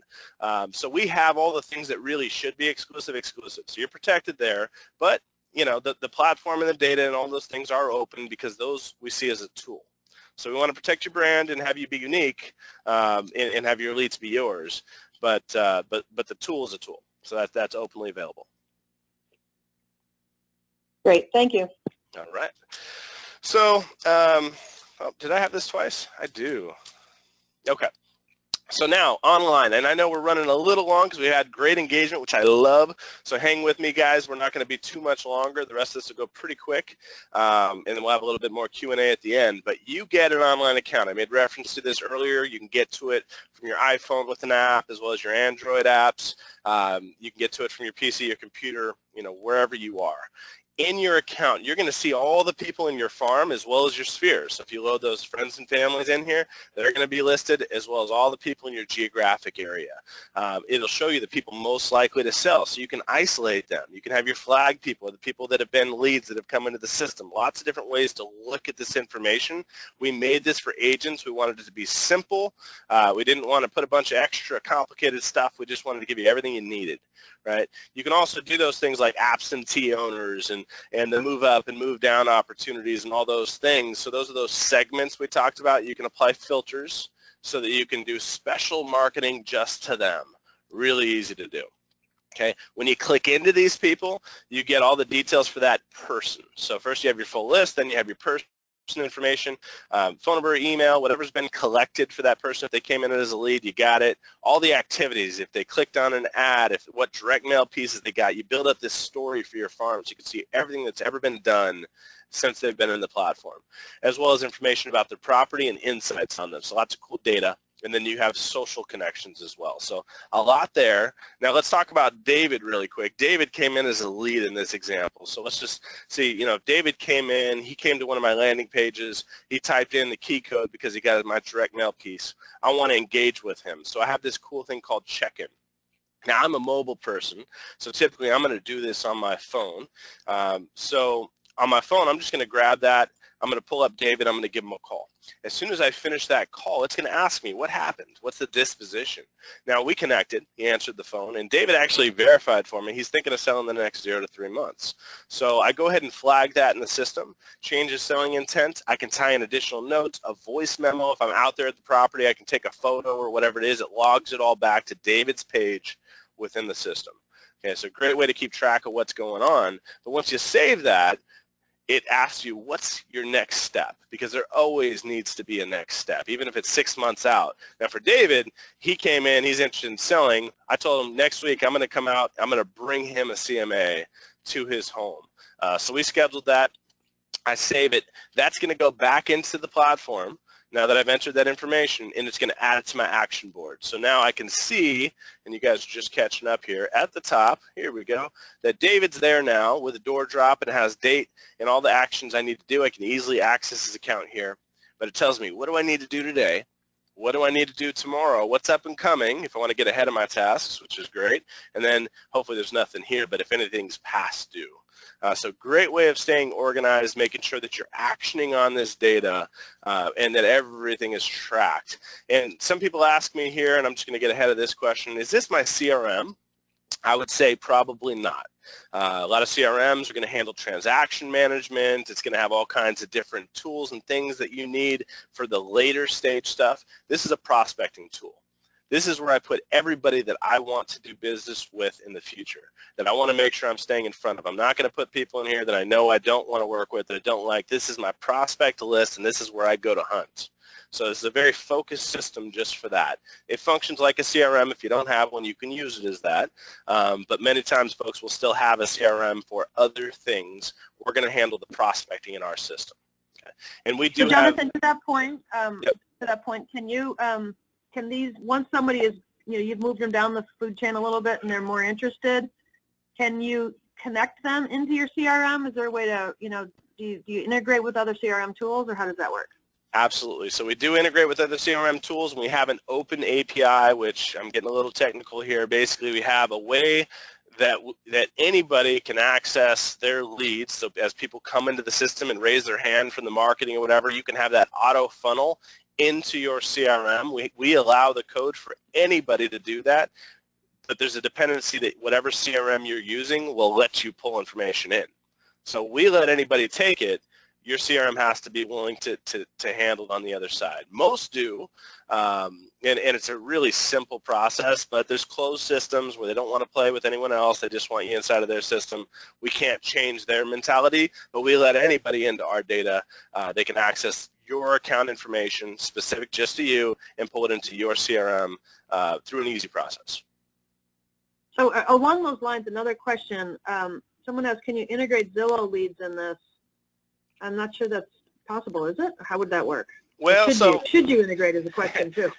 So we have all the things that really should be exclusive. So you're protected there, but the platform and the data and all those things are open because those we see as a tool. So we want to protect your brand and have you be unique and have your leads be yours. But the tool is a tool, so that's openly available. Great, thank you. All right. So, did I have this twice? I do. Okay. So now, online, and I know we're running a little long because we had great engagement, which I love, so hang with me, guys. We're not going to be too much longer. The rest of this will go pretty quick, and then we'll have a little bit more Q&A at the end. But you get an online account. I made reference to this earlier. You can get to it from your iPhone with an app as well as your Android apps. You can get to it from your PC, your computer, wherever you are. in your account, you're going to see all the people in your farm as well as your spheres. So if you load those friends and families in here, they're going to be listed as well as all the people in your geographic area. It'll show you the people most likely to sell, so you can isolate them. You can have your flag people, the people that have been leads that have come into the system. Lots of different ways to look at this information. We made this for agents. We wanted it to be simple. We didn't want to put a bunch of extra complicated stuff. We just wanted to give you everything you needed. Right? You can also do those things like absentee owners and the move up and move down opportunities and all those things. So those are those segments we talked about. You can apply filters so that you can do special marketing just to them. Really easy to do. Okay, when you click into these people, you get all the details for that person. So first you have your full list, then you have your person information, phone number, email, whatever's been collected for that person. If they came in as a lead, you got it. All the activities, if they clicked on an ad, what direct mail pieces they got. You build up this story for your farm so you can see everything that's ever been done since they've been in the platform, as well as information about their property and insights on them. So lots of cool data. And then you have social connections as well. So a lot there. Now let's talk about David really quick. David came in as a lead in this example. So let's just see, you know, if David came in, he came to one of my landing pages, he typed in the key code because he got my direct mail piece. I want to engage with him. So I have this cool thing called check-in. Now I'm a mobile person, so typically I'm going to do this on my phone. So on my phone, I'm just going to grab that. I'm going to pull up David. I'm going to give him a call. As soon as I finish that call, it's going to ask me, what happened? What's the disposition? Now, we connected. He answered the phone, and David actually verified for me. He's thinking of selling the next 0 to 3 months. So I go ahead and flag that in the system, change his selling intent. I can tie in additional notes, a voice memo. If I'm out there at the property, I can take a photo or whatever it is. It logs it all back to David's page within the system. Okay, so great way to keep track of what's going on. But once you save that, it asks you, what's your next step? Because there always needs to be a next step, even if it's 6 months out. Now for David, he came in, he's interested in selling. I told him next week I'm going to come out, I'm going to bring him a CMA to his home. So we scheduled that. I save it. That's going to go back into the platform now that I've entered that information, and it's going to add it to my action board. So now I can see, and you guys are just catching up here, at the top, here we go, that David's there now with a door drop, and it has date and all the actions I need to do. I can easily access his account here, but it tells me, what do I need to do today? What do I need to do tomorrow? What's up and coming if I want to get ahead of my tasks, which is great. And then hopefully there's nothing here, but if anything's past due. So great way of staying organized, making sure that you're actioning on this data and that everything is tracked. And some people ask me here, and I'm just going to get ahead of this question, is this my CRM? I would say probably not. A lot of CRMs are going to handle transaction management. It's going to have all kinds of different tools and things that you need for the later stage stuff. This is a prospecting tool. This is where I put everybody that I want to do business with in the future, that I want to make sure I'm staying in front of. I'm not going to put people in here that I know I don't want to work with, that I don't like. This is my prospect list, and this is where I go to hunt. So this is a very focused system just for that. It functions like a CRM. If you don't have one, you can use it as that. But many times folks will still have a CRM for other things. We're going to handle the prospecting in our system. Okay. And we do so Jonathan, to that point, can you can these, once somebody is, you know, you've moved them down the food chain a little bit and they're more interested, can you connect them into your CRM? Is there a way to, you know, do you integrate with other CRM tools, or how does that work? Absolutely. So we do integrate with other CRM tools, and we have an open API, which I'm getting a little technical here. Basically, we have a way that anybody can access their leads. So as people come into the system and raise their hand from the marketing or whatever, you can have that auto funnel into your CRM. We allow the code for anybody to do that, but there's a dependency that whatever CRM you're using will let you pull information in. So we let anybody take it. Your CRM has to be willing to handle it on the other side. Most do, and it's a really simple process, but there's closed systems where they don't want to play with anyone else. They just want you inside of their system. We can't change their mentality, but we let anybody into our data. They can access your account information specific just to you and pull it into your CRM through an easy process. So along those lines, another question. Someone asks, can you integrate Zillow leads in this? I'm not sure that's possible, is it? How would that work? Well, should you integrate is a question too.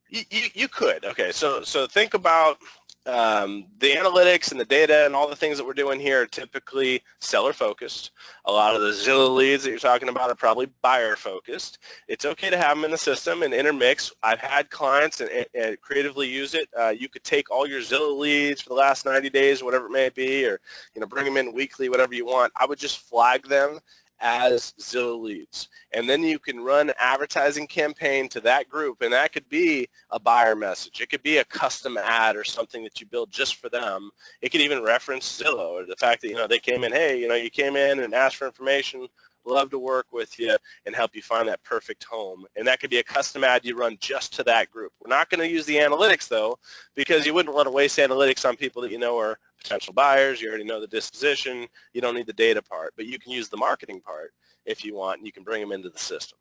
You could. Okay, so think about the analytics and the data and all the things that we're doing here are typically seller focused. A lot of the Zillow leads that you're talking about are probably buyer focused. It's okay to have them in the system and intermix. I've had clients and creatively use it. You could take all your Zillow leads for the last 90 days, whatever it may be, or bring them in weekly, whatever you want. I would just flag them as Zillow leads, and then you can run advertising campaign to that group, and that could be a buyer message. It could be a custom ad or something that you build just for them. It could even reference Zillow, or the fact that they came in, hey, you came in and asked for information, love to work with you and help you find that perfect home. And that could be a custom ad you run just to that group. We're not going to use the analytics, though, because you wouldn't want to waste analytics on people that you know are potential buyers. You already know the disposition. You don't need the data part, but you can use the marketing part if you want, and you can bring them into the system.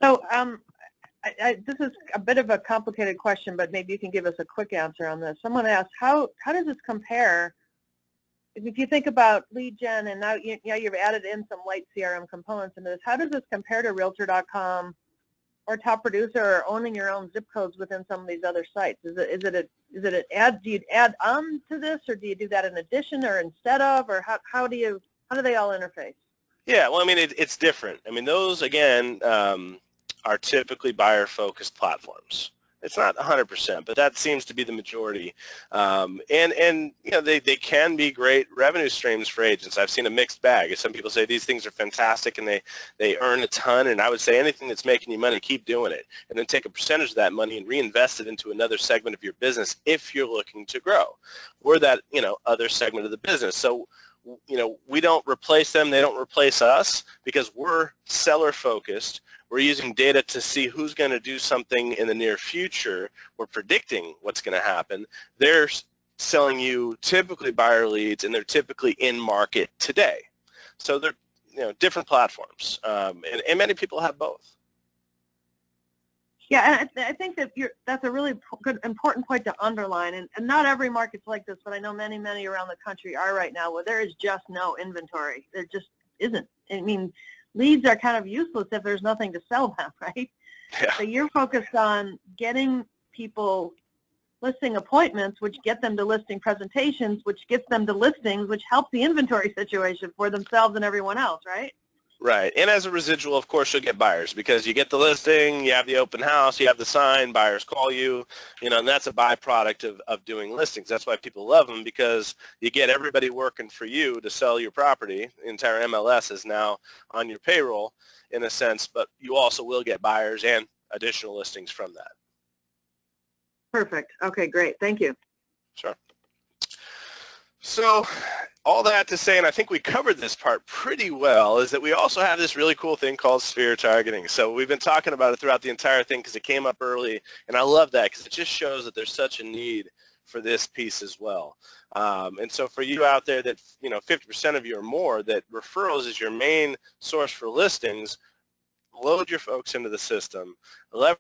So this is a bit of a complicated question, but maybe you can give us a quick answer on this. Someone asked, how does this compare? If you think about lead gen, and now you've added in some light CRM components into this, how does this compare to Realtor.com or Top Producer, or owning your own zip codes within some of these other sites? Is it an add? Do you add on to this, or do you do that in addition or instead of, or how do they all interface? Yeah, well, I mean, it's different. I mean, those again are typically buyer-focused platforms. It's not 100%, but that seems to be the majority. And they can be great revenue streams for agents. I've seen a mixed bag. Some people say these things are fantastic and they earn a ton, and I would say anything that's making you money, keep doing it. And then take a percentage of that money and reinvest it into another segment of your business if you're looking to grow. We're that, other segment of the business. So, we don't replace them. They don't replace us because we're seller-focused. We're using data to see who's going to do something in the near future. We're predicting what's going to happen. They're selling you typically buyer leads, and they're typically in market today. So they're different platforms, and many people have both. Yeah, and I think that that's a really good, important point to underline. And not every market's like this, but I know many around the country are right now where there is just no inventory. There just isn't. I mean, leads are kind of useless if there's nothing to sell them, right? Yeah. So you're focused on getting people listing appointments, which get them to listing presentations, which gets them to listings, which helps the inventory situation for themselves and everyone else, right? Right, and as a residual, of course, you'll get buyers because you get the listing, you have the open house, you have the sign, buyers call you, and that's a byproduct of doing listings. That's why people love them, because you get everybody working for you to sell your property. The entire MLS is now on your payroll in a sense, but you also will get buyers and additional listings from that. Perfect. Okay, great. Thank you. Sure. So all that to say, and I think we covered this part pretty well, is that we also have this really cool thing called sphere targeting. So we've been talking about it throughout the entire thing because it came up early, and I love that because it just shows that there's such a need for this piece as well. And so for you out there that 50% of you or more, that referrals is your main source for listings, load your folks into the system, leverage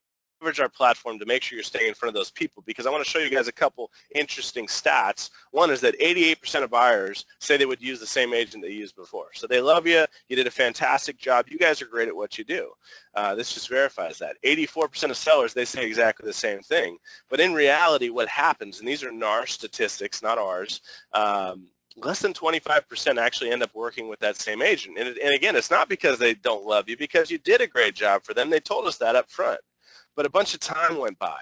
our platform to make sure you're staying in front of those people, because I want to show you guys a couple interesting stats. One is that 88% of buyers say they would use the same agent they used before. So they love you. You did a fantastic job. You guys are great at what you do. This just verifies that. 84% of sellers, they say exactly the same thing. But in reality, what happens, and these are NAR statistics, not ours, less than 25% actually end up working with that same agent. And again, it's not because they don't love you, because you did a great job for them. They told us that up front. But a bunch of time went by.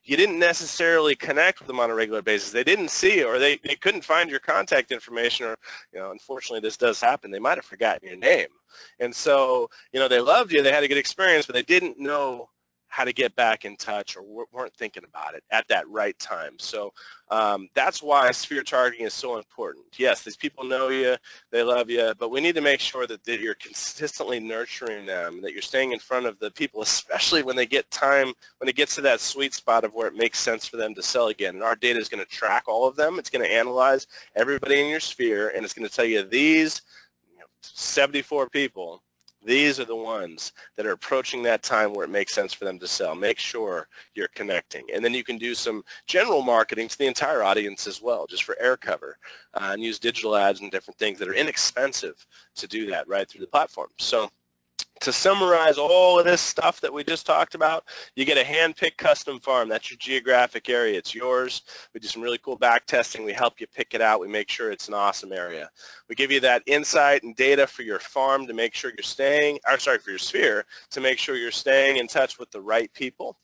You didn't necessarily connect with them on a regular basis. They didn't see, or they couldn't find your contact information, or unfortunately this does happen. They might have forgotten your name. And so they loved you, they had a good experience, but they didn't know how to get back in touch, or weren't thinking about it at that right time. So that's why sphere targeting is so important. Yes, these people know you, they love you, but we need to make sure that you're consistently nurturing them, that you're staying in front of the people, especially when they get time, when it gets to that sweet spot of where it makes sense for them to sell again. And our data is going to track all of them. It's going to analyze everybody in your sphere, and it's going to tell you these 74 people, these are the ones that are approaching that time where it makes sense for them to sell. Make sure you're connecting. And then you can do some general marketing to the entire audience as well, just for air cover, and use digital ads and different things that are inexpensive to do that right through the platform. So To summarize all of this stuff that we just talked about, you get a hand-picked custom farm. That's your geographic area. It's yours. We do some really cool back testing. We help you pick it out. We make sure it's an awesome area. We give you that insight and data for your farm to make sure you're staying, or sorry, for your sphere, to make sure you're staying in touch with the right people.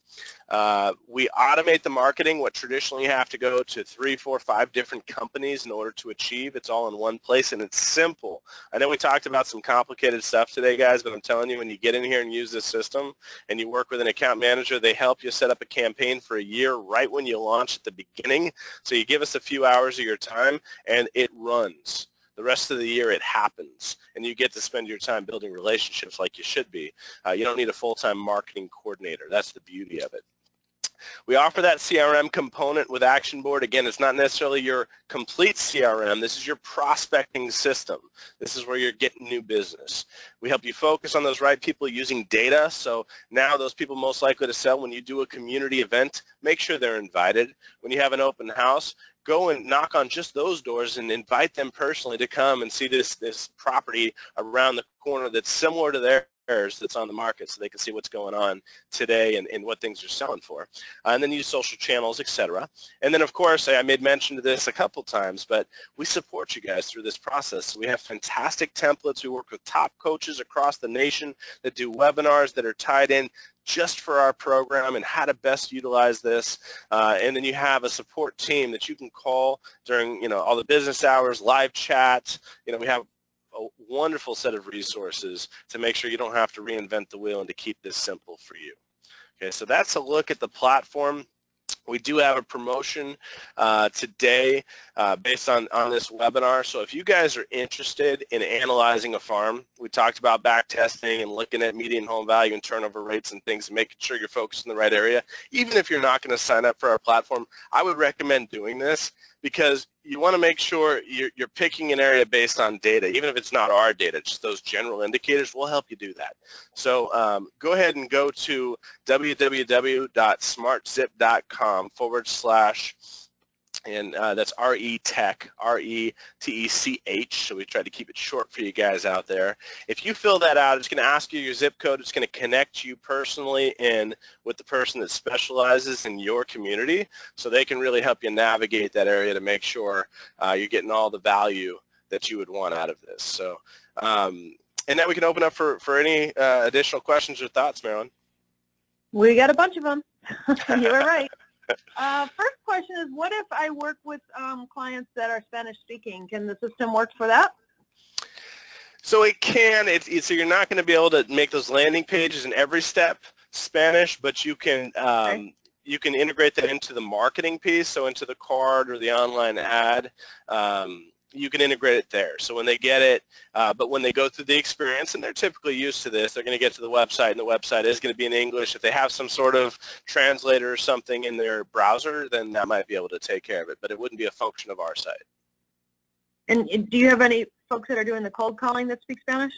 We automate the marketing, what traditionally you have to go to 3, 4, 5 different companies in order to achieve. It's all in one place, and it's simple. I know we talked about some complicated stuff today, guys, but I'm telling you, when you get in here and use this system and you work with an account manager, they help you set up a campaign for a year right when you launch at the beginning. So you give us a few hours of your time, and it runs. The rest of the year it happens, and you get to spend your time building relationships like you should be. You don't need a full-time marketing coordinator. That's the beauty of it. We offer that CRM component with Action Board. Again, it's not necessarily your complete CRM. This is your prospecting system. This is where you're getting new business. We help you focus on those right people using data. So now those people most likely to sell, when you do a community event, make sure they're invited. When you have an open house, go and knock on just those doors and invite them personally to come and see this property around the corner that's similar to theirs, that's on the market, so they can see what's going on today and what things are selling for. And then use social channels, etc. And then, of course, I made mention of this a couple times, but we support you guys through this process. We have fantastic templates. We work with top coaches across the nation that do webinars that are tied in just for our program and how to best utilize this. And then you have a support team that you can call during, all the business hours, live chat. We have a wonderful set of resources to make sure you don't have to reinvent the wheel and to keep this simple for you. Okay, so that's a look at the platform. We do have a promotion today based on this webinar. So if you guys are interested in analyzing a farm, we talked about back testing and looking at median home value and turnover rates and things and making sure you're focused in the right area. Even if you're not going to sign up for our platform, I would recommend doing this because you want to make sure you're picking an area based on data. Even if it's not our data, just those general indicators will help you do that. So go ahead and go to www.smartzip.com / and that's R-E-Tech, R-E-T-E-C-H, so we tried to keep it short for you guys out there. If you fill that out, it's going to ask you your zip code. It's going to connect you personally in with the person that specializes in your community, so they can really help you navigate that area to make sure you're getting all the value that you would want out of this. So, and now we can open up for any additional questions or thoughts, Marilyn. We got a bunch of them. You were right. First question is, what if I work with clients that are Spanish speaking? Can the system work for that? So it can. So you're not going to be able to make those landing pages in every step Spanish, but you can you can integrate that into the marketing piece, so into the card or the online ad. You can integrate it there. So when they get it, but when they go through the experience, and they're typically used to this, they're going to get to the website, and the website is going to be in English. If they have some sort of translator or something in their browser, then that might be able to take care of it, but it wouldn't be a function of our site. And do you have any folks that are doing the cold calling that speak Spanish?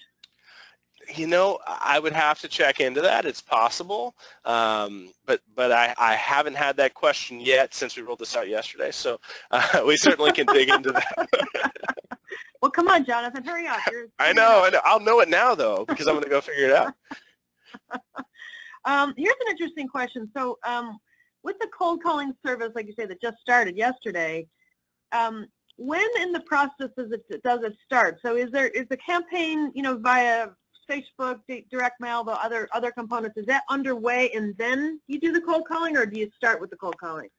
I would have to check into that. It's possible, but I haven't had that question yet since we rolled this out yesterday, so we certainly can dig into that. Well, come on, Jonathan, hurry up. I know. I'll know it now, though, because I'm going to go figure it out. Here's an interesting question. So with the cold calling service, like you say, that just started yesterday, when in the process does it start? So is the campaign, via Facebook, direct mail, the other components, is that underway and then you do the cold calling, or do you start with the cold calling?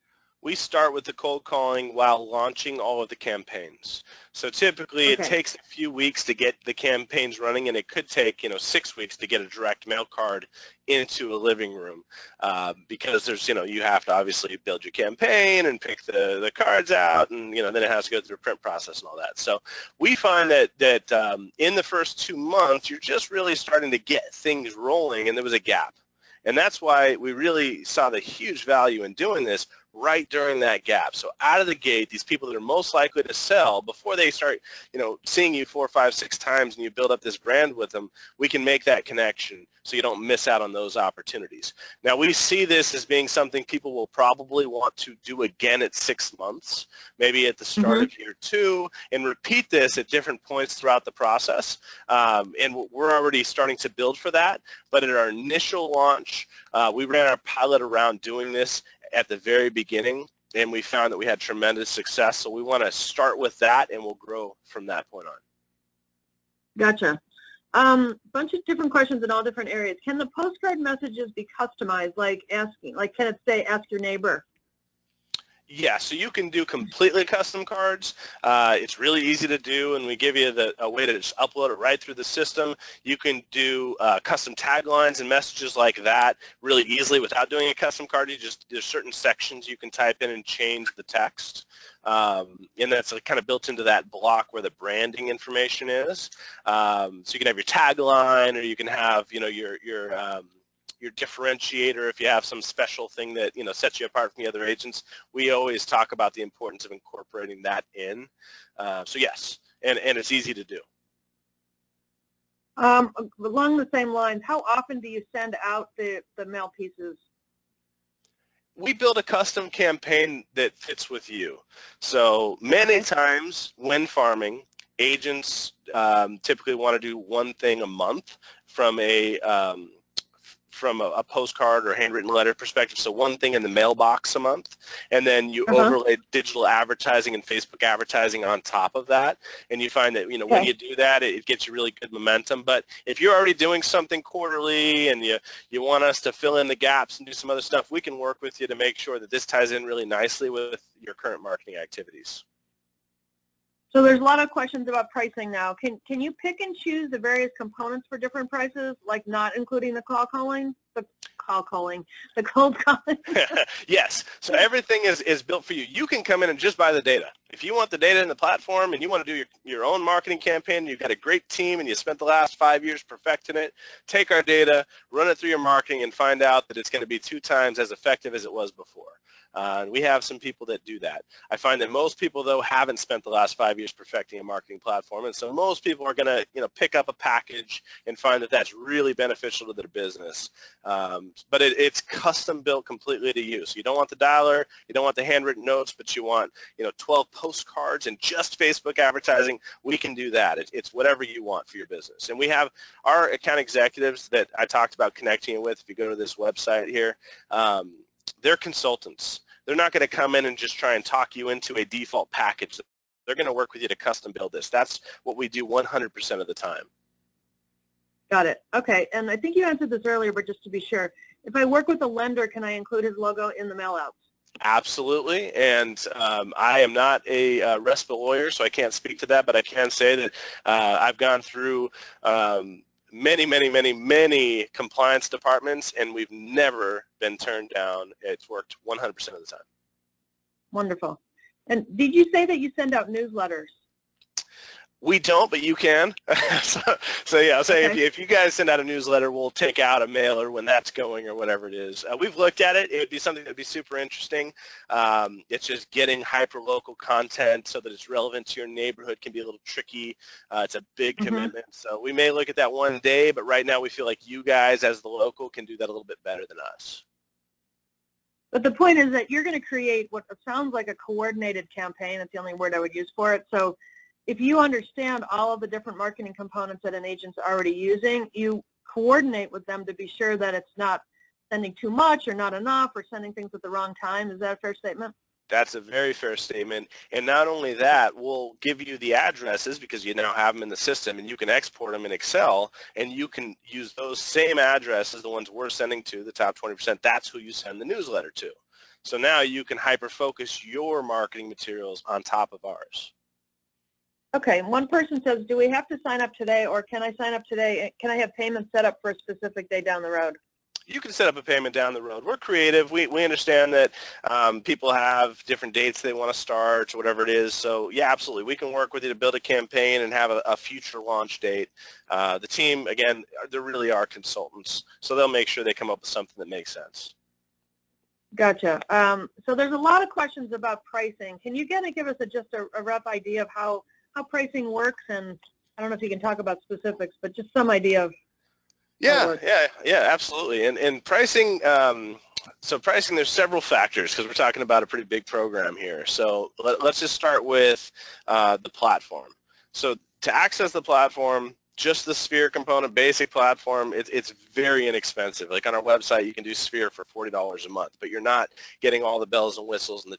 We start with the cold calling while launching all of the campaigns. So typically it takes a few weeks to get the campaigns running, and it could take 6 weeks to get a direct mail card into a living room because there's you have to obviously build your campaign and pick the cards out, and then it has to go through a print process and all that. So we find that in the first 2 months you're just really starting to get things rolling, and there was a gap. And that's why we really saw the huge value in doing this right during that gap. So out of the gate, these people that are most likely to sell before they start, seeing you 4, 5, 6 times and you build up this brand with them, we can make that connection so you don't miss out on those opportunities. Now, we see this as being something people will probably want to do again at 6 months, maybe at the start of year 2, and repeat this at different points throughout the process. And we're already starting to build for that. But at our initial launch, we ran our pilot around doing this at the very beginning, and we found that we had tremendous success. So we want to start with that, and we'll grow from that point on. Gotcha. Bunch of different questions in all different areas. Can the postcard messages be customized, like can it say, ask your neighbor? Yeah, so you can do completely custom cards. It's really easy to do, and we give you a way to just upload it right through the system. You can do custom taglines and messages like that really easily without doing a custom card. There's certain sections you can type in and change the text, and that's kind of built into that block where the branding information is. So you can have your tagline, or you can have your differentiator if you have some special thing that sets you apart from the other agents. We always talk about the importance of incorporating that in. So yes, and it's easy to do. Along the same lines, how often do you send out the mail pieces? We build a custom campaign that fits with you. So many times when farming, agents typically want to do one thing a month from a postcard or handwritten letter perspective, so one thing in the mailbox a month, and then you overlay digital advertising and Facebook advertising on top of that, and you find that when you do that, it gets you really good momentum. But if you're already doing something quarterly and you want us to fill in the gaps and do some other stuff, we can work with you to make sure that this ties in really nicely with your current marketing activities. So there's a lot of questions about pricing now. Can you pick and choose the various components for different prices, like not including the cold calling? Yes. So everything is built for you. You can come in and just buy the data. If you want the data in the platform and you want to do your own marketing campaign, and you've got a great team and you spent the last 5 years perfecting it, take our data, run it through your marketing, and find out that it's going to be 2 times as effective as it was before. We have some people that do that. I find that most people, though, haven't spent the last 5 years perfecting a marketing platform, and so most people are going to, pick up a package and find that that's really beneficial to their business. But it's custom built completely to you. So you don't want the dialer, you don't want the handwritten notes, but you want, 12 postcards and just Facebook advertising. We can do that. It's whatever you want for your business. And we have our account executives that I talked about connecting you with. If you go to this website here, they're consultants. They're not going to come in and just try and talk you into a default package. They're going to work with you to custom build this. That's what we do 100% of the time. Got it. Okay. And I think you answered this earlier, but just to be sure, if I work with a lender, can I include his logo in the mail outs? Absolutely. And I am not a RESPA lawyer, so I can't speak to that, but I can say that I've gone through many compliance departments, and we've never been turned down. It's worked 100% of the time. Wonderful. And did you say that you send out newsletters? We don't, but you can. so yeah, I'll say if you guys send out a newsletter, we'll take out a mailer when that's going or whatever it is. We've looked at it. It would be something that would be super interesting. It's just getting hyper-local content so that it's relevant to your neighborhood can be a little tricky. It's a big commitment. So we may look at that one day, but right now we feel like you guys as the local can do that a little bit better than us. But the point is that you're going to create what sounds like a coordinated campaign. That's the only word I would use for it. So if you understand all of the different marketing components that an agent's already using, you coordinate with them to be sure that it's not sending too much or not enough or sending things at the wrong time. Is that a fair statement? That's a very fair statement. And not only that, we'll give you the addresses because you now have them in the system, and you can export them in Excel, and you can use those same addresses, the ones we're sending to, the top 20%. That's who you send the newsletter to. So now you can hyper-focus your marketing materials on top of ours. Okay, one person says, do we have to sign up today, or can I sign up today? Can I have payments set up for a specific day down the road? You can set up a payment down the road. We're creative. We understand that people have different dates they want to start or whatever it is. So, yeah, absolutely. We can work with you to build a campaign and have a future launch date. The team, again, they really are consultants, so they'll make sure they come up with something that makes sense. Gotcha. So there's a lot of questions about pricing. Can you give us just a rough idea of how pricing works? And I don't know if you can talk about specifics, but just some idea of how it works. Yeah, absolutely. And pricing, so pricing, there's several factors because we're talking about a pretty big program here. So let's just start with the platform. So to access the platform, just the Sphere component, basic platform, it's very inexpensive. Like on our website, you can do Sphere for $40 a month, but you're not getting all the bells and whistles and the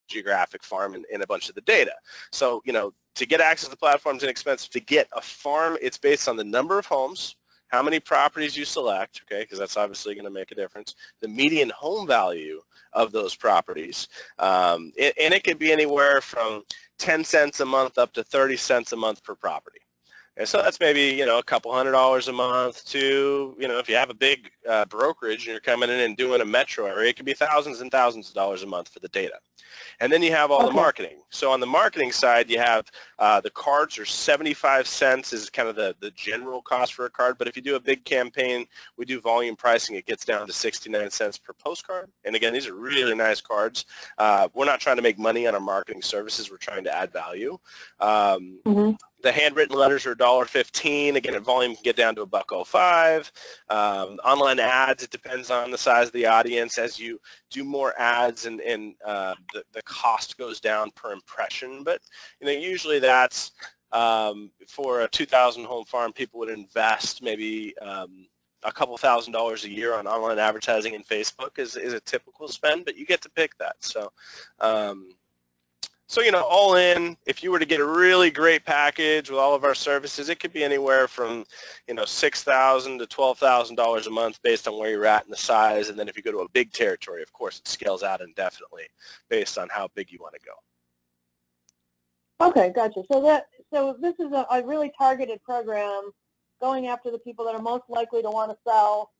geographic farm and a bunch of the data. So, to get access to the platform is inexpensive. To get a farm, it's based on the number of homes, how many properties you select, okay, because that's obviously going to make a difference, the median home value of those properties, and it could be anywhere from 10 cents a month up to 30 cents a month per property. And so that's maybe, a couple $100 a month to, if you have a big brokerage and you're coming in and doing a metro area, it could be thousands and thousands of dollars a month for the data. And then you have all the marketing. So on the marketing side, you have the cards are 75 cents is kind of the general cost for a card. But if you do a big campaign, we do volume pricing, it gets down to 69 cents per postcard. And again, these are really nice cards. We're not trying to make money on our marketing services. We're trying to add value. The handwritten letters are $1.15. Again, at volume can get down to $1.05. Online ads, it depends on the size of the audience. As you do more ads and the cost goes down per impression. But usually that's for a 2,000 home farm, people would invest maybe a couple $1,000s a year on online advertising and Facebook is a typical spend, but you get to pick that. So. So, all in, if you were to get a really great package with all of our services, it could be anywhere from, $6,000 to $12,000 a month based on where you're at and the size. And then if you go to a big territory, of course, it scales out indefinitely based on how big you want to go. Okay, gotcha. So this is a really targeted program going after the people that are most likely to want to sell.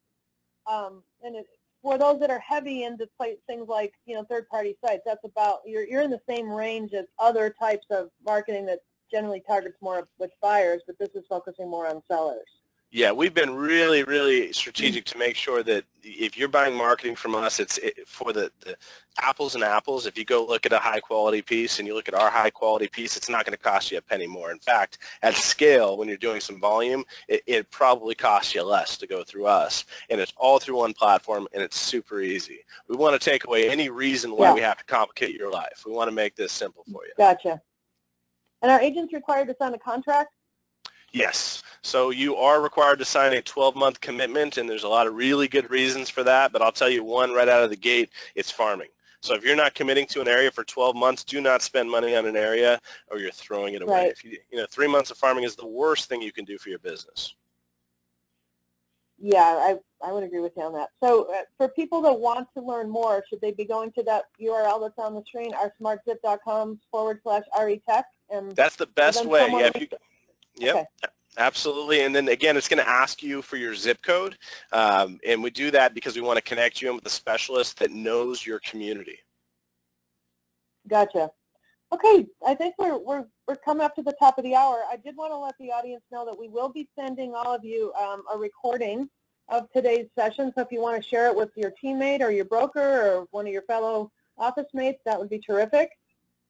And for those that are heavy into things like, third-party sites, that's about, you're in the same range as other types of marketing that generally targets more with buyers, but this is focusing more on sellers. Yeah, we've been really, really strategic to make sure that if you're buying marketing from us, it's for the apples and apples. If you go look at a high-quality piece and you look at our high-quality piece, it's not going to cost you a penny more. In fact, at scale, when you're doing some volume, it probably costs you less to go through us. And it's all through one platform, and it's super easy. We want to take away any reason why we have to complicate your life. We want to make this simple for you. Gotcha. And are agents required to sign a contract? Yes. So you are required to sign a 12-month commitment, and there's a lot of really good reasons for that, but I'll tell you one right out of the gate, it's farming. So if you're not committing to an area for 12 months, do not spend money on an area or you're throwing it away. Right. If 3 months of farming is the worst thing you can do for your business. Yeah, I would agree with you on that. So for people that want to learn more, should they be going to that URL that's on the screen, oursmartzip.com/retech? And that's the best way. Yeah, yep. Okay. Absolutely, and then again, it's going to ask you for your zip code, and we do that because we want to connect you in with a specialist that knows your community. Gotcha. Okay, I think we're coming up to the top of the hour. I did want to let the audience know that we will be sending all of you a recording of today's session, so if you want to share it with your teammate or your broker or one of your fellow office mates, that would be terrific.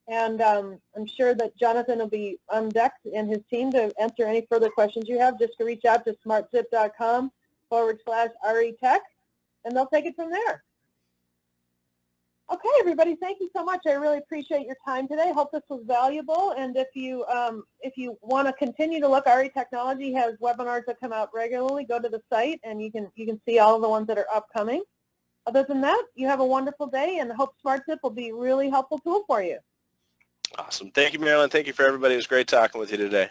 And I'm sure that Jonathan will be on deck and his team to answer any further questions you have. Just to reach out to smartzip.com/retech, and they'll take it from there. Okay, everybody, thank you so much. I really appreciate your time today. Hope this was valuable. And if you want to continue to look, RE Technology has webinars that come out regularly. Go to the site, and you can see all of the ones that are upcoming. Other than that, you have a wonderful day, and hope SmartZip will be a really helpful tool for you. Awesome. Thank you, Marilyn. Thank you for everybody. It was great talking with you today.